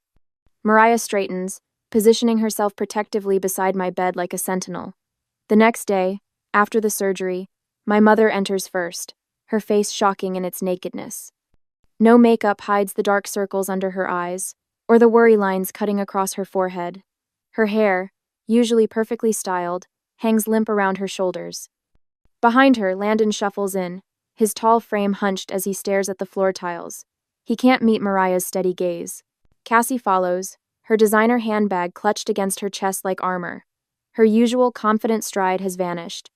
Mariah straightens, positioning herself protectively beside my bed like a sentinel. The next day, after the surgery, my mother enters first, her face shocking in its nakedness. No makeup hides the dark circles under her eyes, or the worry lines cutting across her forehead. Her hair, usually perfectly styled, hangs limp around her shoulders. Behind her, Landon shuffles in, his tall frame hunched as he stares at the floor tiles. He can't meet Mariah's steady gaze. Cassie follows, her designer handbag clutched against her chest like armor. Her usual confident stride has vanished.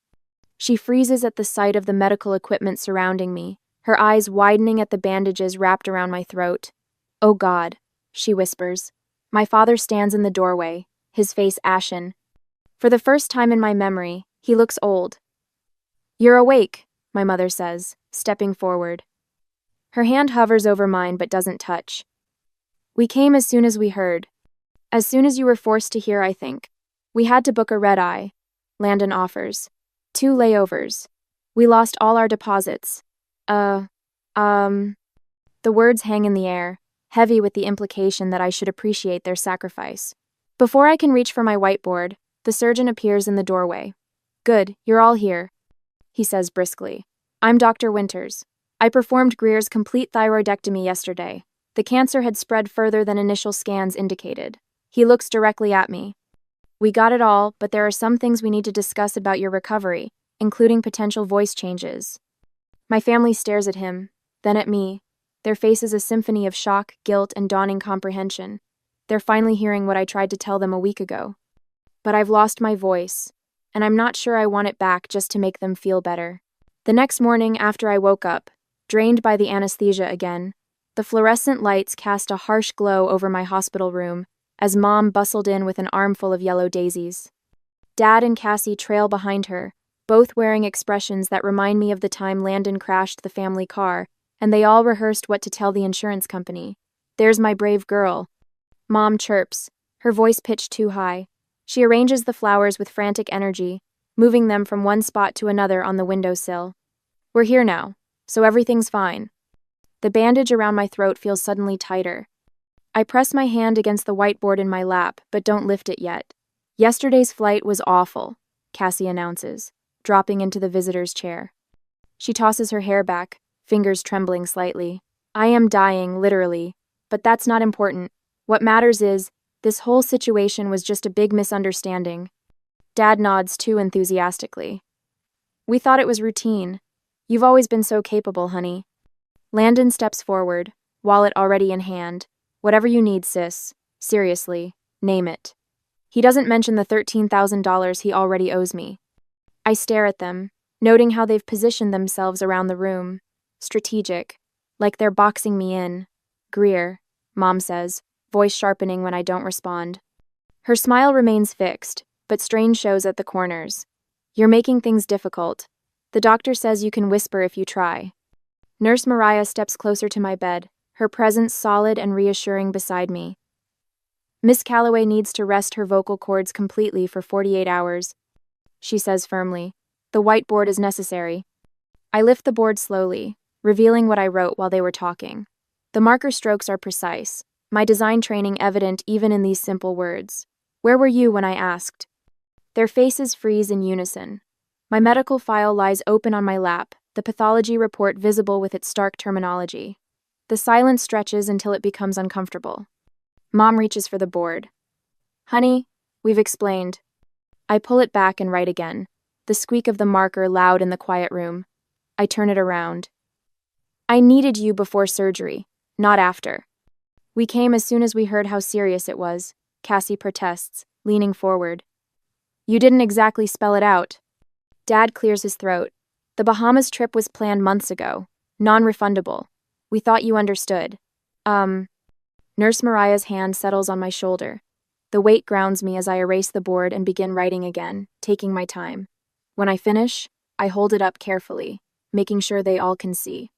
She freezes at the sight of the medical equipment surrounding me, her eyes widening at the bandages wrapped around my throat. Oh God, she whispers. My father stands in the doorway, his face ashen. For the first time in my memory, he looks old. You're awake, my mother says, stepping forward. Her hand hovers over mine but doesn't touch. We came as soon as we heard. As soon as you were forced to hear, I think. We had to book a red-eye, Landon offers. 2 layovers. We lost all our deposits. The words hang in the air, heavy with the implication that I should appreciate their sacrifice. Before I can reach for my whiteboard, the surgeon appears in the doorway. Good, you're all here, he says briskly. I'm Dr. Winters. I performed Greer's complete thyroidectomy yesterday. The cancer had spread further than initial scans indicated. He looks directly at me. We got it all, but there are some things we need to discuss about your recovery, including potential voice changes. My family stares at him, then at me. Their faces a symphony of shock, guilt, and dawning comprehension. They're finally hearing what I tried to tell them a week ago. But I've lost my voice, and I'm not sure I want it back just to make them feel better. The next morning after I woke up, drained by the anesthesia again, the fluorescent lights cast a harsh glow over my hospital room as Mom bustled in with an armful of yellow daisies. Dad and Cassie trail behind her, both wearing expressions that remind me of the time Landon crashed the family car, and they all rehearsed what to tell the insurance company. There's my brave girl. Mom chirps, her voice pitched too high. She arranges the flowers with frantic energy, moving them from one spot to another on the windowsill. We're here now, so everything's fine. The bandage around my throat feels suddenly tighter. I press my hand against the whiteboard in my lap, but don't lift it yet. Yesterday's flight was awful, Cassie announces, dropping into the visitor's chair. She tosses her hair back, fingers trembling slightly. I am dying, literally, but that's not important. What matters is, this whole situation was just a big misunderstanding. Dad nods too enthusiastically. We thought it was routine. You've always been so capable, honey. Landon steps forward, wallet already in hand. Whatever you need, sis. Seriously, name it. He doesn't mention the $13,000 he already owes me. I stare at them, noting how they've positioned themselves around the room. Strategic, like they're boxing me in. Greer, Mom says, voice sharpening when I don't respond. Her smile remains fixed, but strain shows at the corners. You're making things difficult. The doctor says you can whisper if you try. Nurse Mariah steps closer to my bed, her presence solid and reassuring beside me. Miss Calloway needs to rest her vocal cords completely for 48 hours, she says firmly. The whiteboard is necessary. I lift the board slowly, revealing what I wrote while they were talking. The marker strokes are precise, my design training evident even in these simple words. Where were you when I asked? Their faces freeze in unison. My medical file lies open on my lap, the pathology report visible with its stark terminology. The silence stretches until it becomes uncomfortable. Mom reaches for the board. Honey, we've explained. I pull it back and write again, the squeak of the marker loud in the quiet room. I turn it around. I needed you before surgery, not after. We came as soon as we heard how serious it was, Cassie protests, leaning forward. You didn't exactly spell it out. Dad clears his throat. The Bahamas trip was planned months ago, non-refundable. We thought you understood. Nurse Mariah's hand settles on my shoulder. The weight grounds me as I erase the board and begin writing again, taking my time. When I finish, I hold it up carefully, making sure they all can see.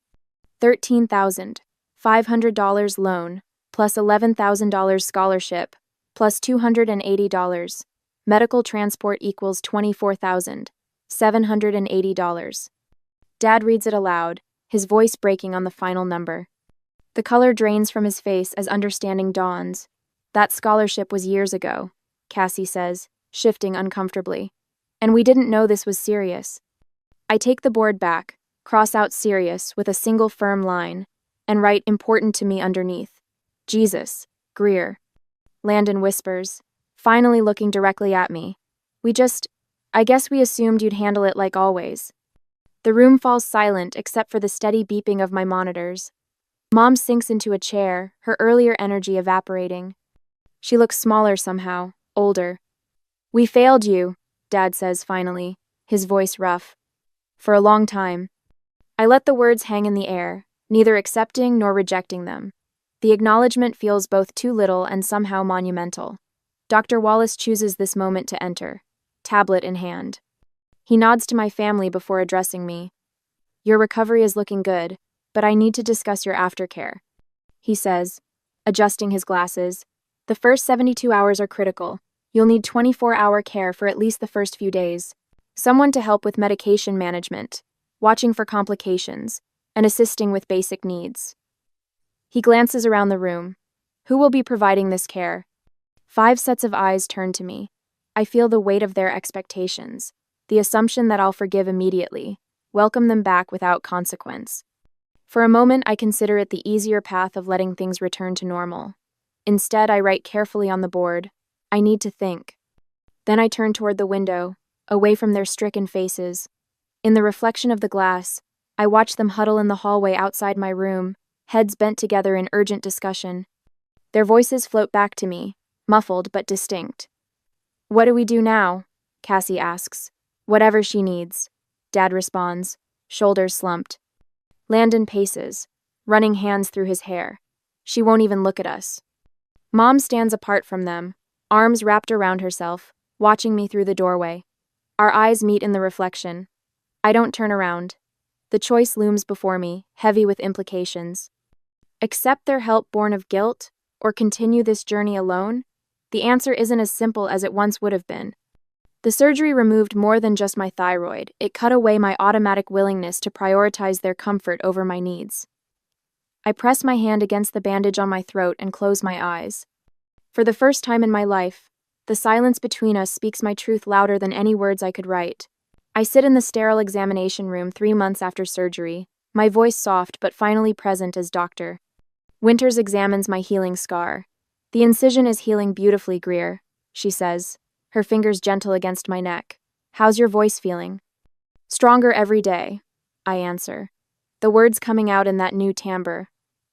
$13,500 loan, plus $11,000 scholarship, plus $280. Medical transport equals $24,780. Dad reads it aloud, his voice breaking on the final number. The color drains from his face as understanding dawns. That scholarship was years ago, Cassie says, shifting uncomfortably. And we didn't know this was serious. I take the board back, cross out serious with a single firm line, and write important to me underneath. Jesus, Greer. Landon whispers, finally looking directly at me. I guess we assumed you'd handle it like always. The room falls silent except for the steady beeping of my monitors. Mom sinks into a chair, her earlier energy evaporating. She looks smaller somehow, older. We failed you, Dad says finally, his voice rough. For a long time. I let the words hang in the air, neither accepting nor rejecting them. The acknowledgement feels both too little and somehow monumental. Dr. Wallace chooses this moment to enter, tablet in hand. He nods to my family before addressing me. Your recovery is looking good, but I need to discuss your aftercare, he says, adjusting his glasses. The first 72 hours are critical. You'll need 24-hour care for at least the first few days. Someone to help with medication management, watching for complications, and assisting with basic needs. He glances around the room. Who will be providing this care? 5 sets of eyes turn to me. I feel the weight of their expectations, the assumption that I'll forgive immediately, welcome them back without consequence. For a moment, I consider it the easier path of letting things return to normal. Instead, I write carefully on the board, I need to think. Then I turn toward the window, away from their stricken faces. In the reflection of the glass, I watch them huddle in the hallway outside my room, heads bent together in urgent discussion. Their voices float back to me, muffled but distinct. What do we do now? Cassie asks. Whatever she needs. Dad responds, shoulders slumped. Landon paces, running hands through his hair. She won't even look at us. Mom stands apart from them, arms wrapped around herself, watching me through the doorway. Our eyes meet in the reflection. I don't turn around. The choice looms before me, heavy with implications. Accept their help born of guilt, or continue this journey alone? The answer isn't as simple as it once would have been. The surgery removed more than just my thyroid. It cut away my automatic willingness to prioritize their comfort over my needs. I press my hand against the bandage on my throat and close my eyes. For the first time in my life, the silence between us speaks my truth louder than any words I could write. I sit in the sterile examination room 3 months after surgery, my voice soft but finally present as doctor. Winters examines my healing scar. The incision is healing beautifully, Greer, she says, her fingers gentle against my neck. How's your voice feeling? Stronger every day, I answer, the words coming out in that new timbre.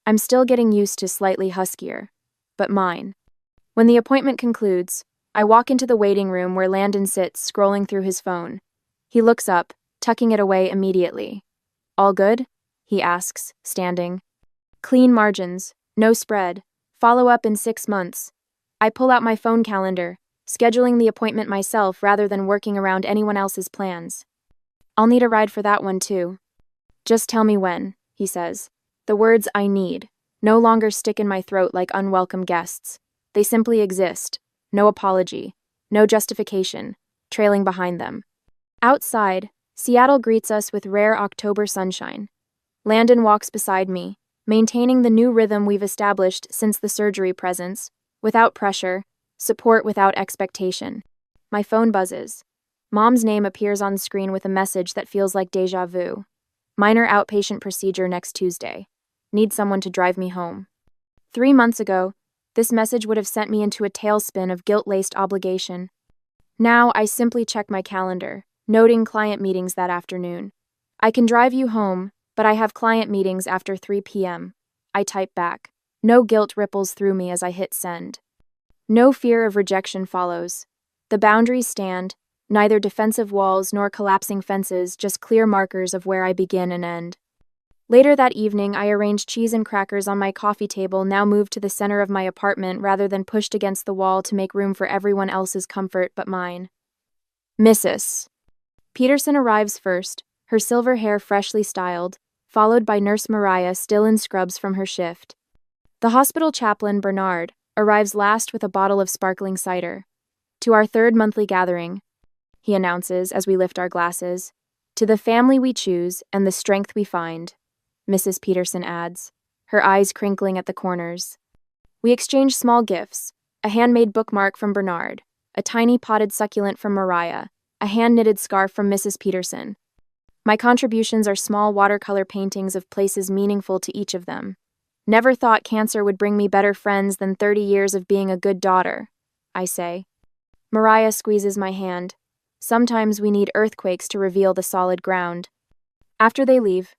I'm still getting used to slightly huskier, but mine. When the appointment concludes, I walk into the waiting room where Landon sits, scrolling through his phone. He looks up, tucking it away immediately. All good? He asks, standing. Clean margins, no spread. Follow up in 6 months. I pull out my phone calendar, scheduling the appointment myself rather than working around anyone else's plans. I'll need a ride for that one too. Just tell me when, he says. The words I need no longer stick in my throat like unwelcome guests. They simply exist. No apology, no justification, trailing behind them. Outside, Seattle greets us with rare October sunshine. Landon walks beside me, maintaining the new rhythm we've established since the surgery presence, without pressure, support without expectation. My phone buzzes. Mom's name appears on screen with a message that feels like déjà vu. Minor outpatient procedure next Tuesday. Need someone to drive me home. 3 months ago, this message would have sent me into a tailspin of guilt-laced obligation. Now I simply check my calendar, noting client meetings that afternoon. I can drive you home, but I have client meetings after 3 p.m. I type back. No guilt ripples through me as I hit send. No fear of rejection follows. The boundaries stand, neither defensive walls nor collapsing fences, just clear markers of where I begin and end. Later that evening, I arranged cheese and crackers on my coffee table, now moved to the center of my apartment rather than pushed against the wall to make room for everyone else's comfort but mine. Mrs. Peterson arrives first, her silver hair freshly styled, followed by Nurse Mariah still in scrubs from her shift. The hospital chaplain, Bernard, arrives last with a bottle of sparkling cider. To our 3rd monthly gathering, he announces as we lift our glasses. To the family we choose and the strength we find, Mrs. Peterson adds, her eyes crinkling at the corners. We exchange small gifts, a handmade bookmark from Bernard, a tiny potted succulent from Mariah, a hand-knitted scarf from Mrs. Peterson. My contributions are small watercolor paintings of places meaningful to each of them. Never thought cancer would bring me better friends than 30 years of being a good daughter, I say. Mariah squeezes my hand. Sometimes we need earthquakes to reveal the solid ground. After they leave,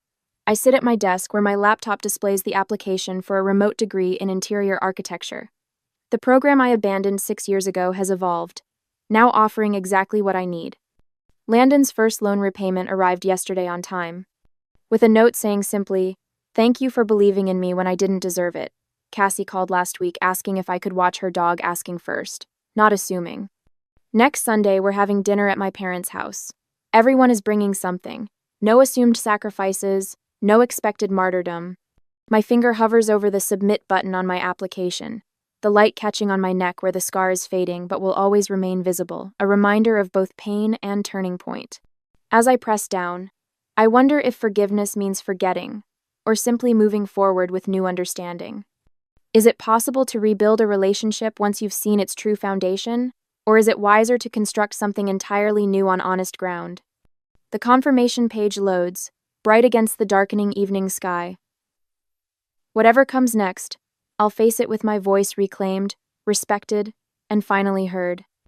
I sit at my desk where my laptop displays the application for a remote degree in interior architecture. The program I abandoned 6 years ago has evolved, now offering exactly what I need. Landon's first loan repayment arrived yesterday on time. With a note saying simply, "Thank you for believing in me when I didn't deserve it." Cassie called last week asking if I could watch her dog, asking first, not assuming. Next Sunday, we're having dinner at my parents' house. Everyone is bringing something. No assumed sacrifices, no expected martyrdom. My finger hovers over the submit button on my application, the light catching on my neck where the scar is fading but will always remain visible, a reminder of both pain and turning point. As I press down, I wonder if forgiveness means forgetting, or simply moving forward with new understanding. Is it possible to rebuild a relationship once you've seen its true foundation, or is it wiser to construct something entirely new on honest ground? The confirmation page loads, bright against the darkening evening sky. Whatever comes next, I'll face it with my voice reclaimed, respected, and finally heard.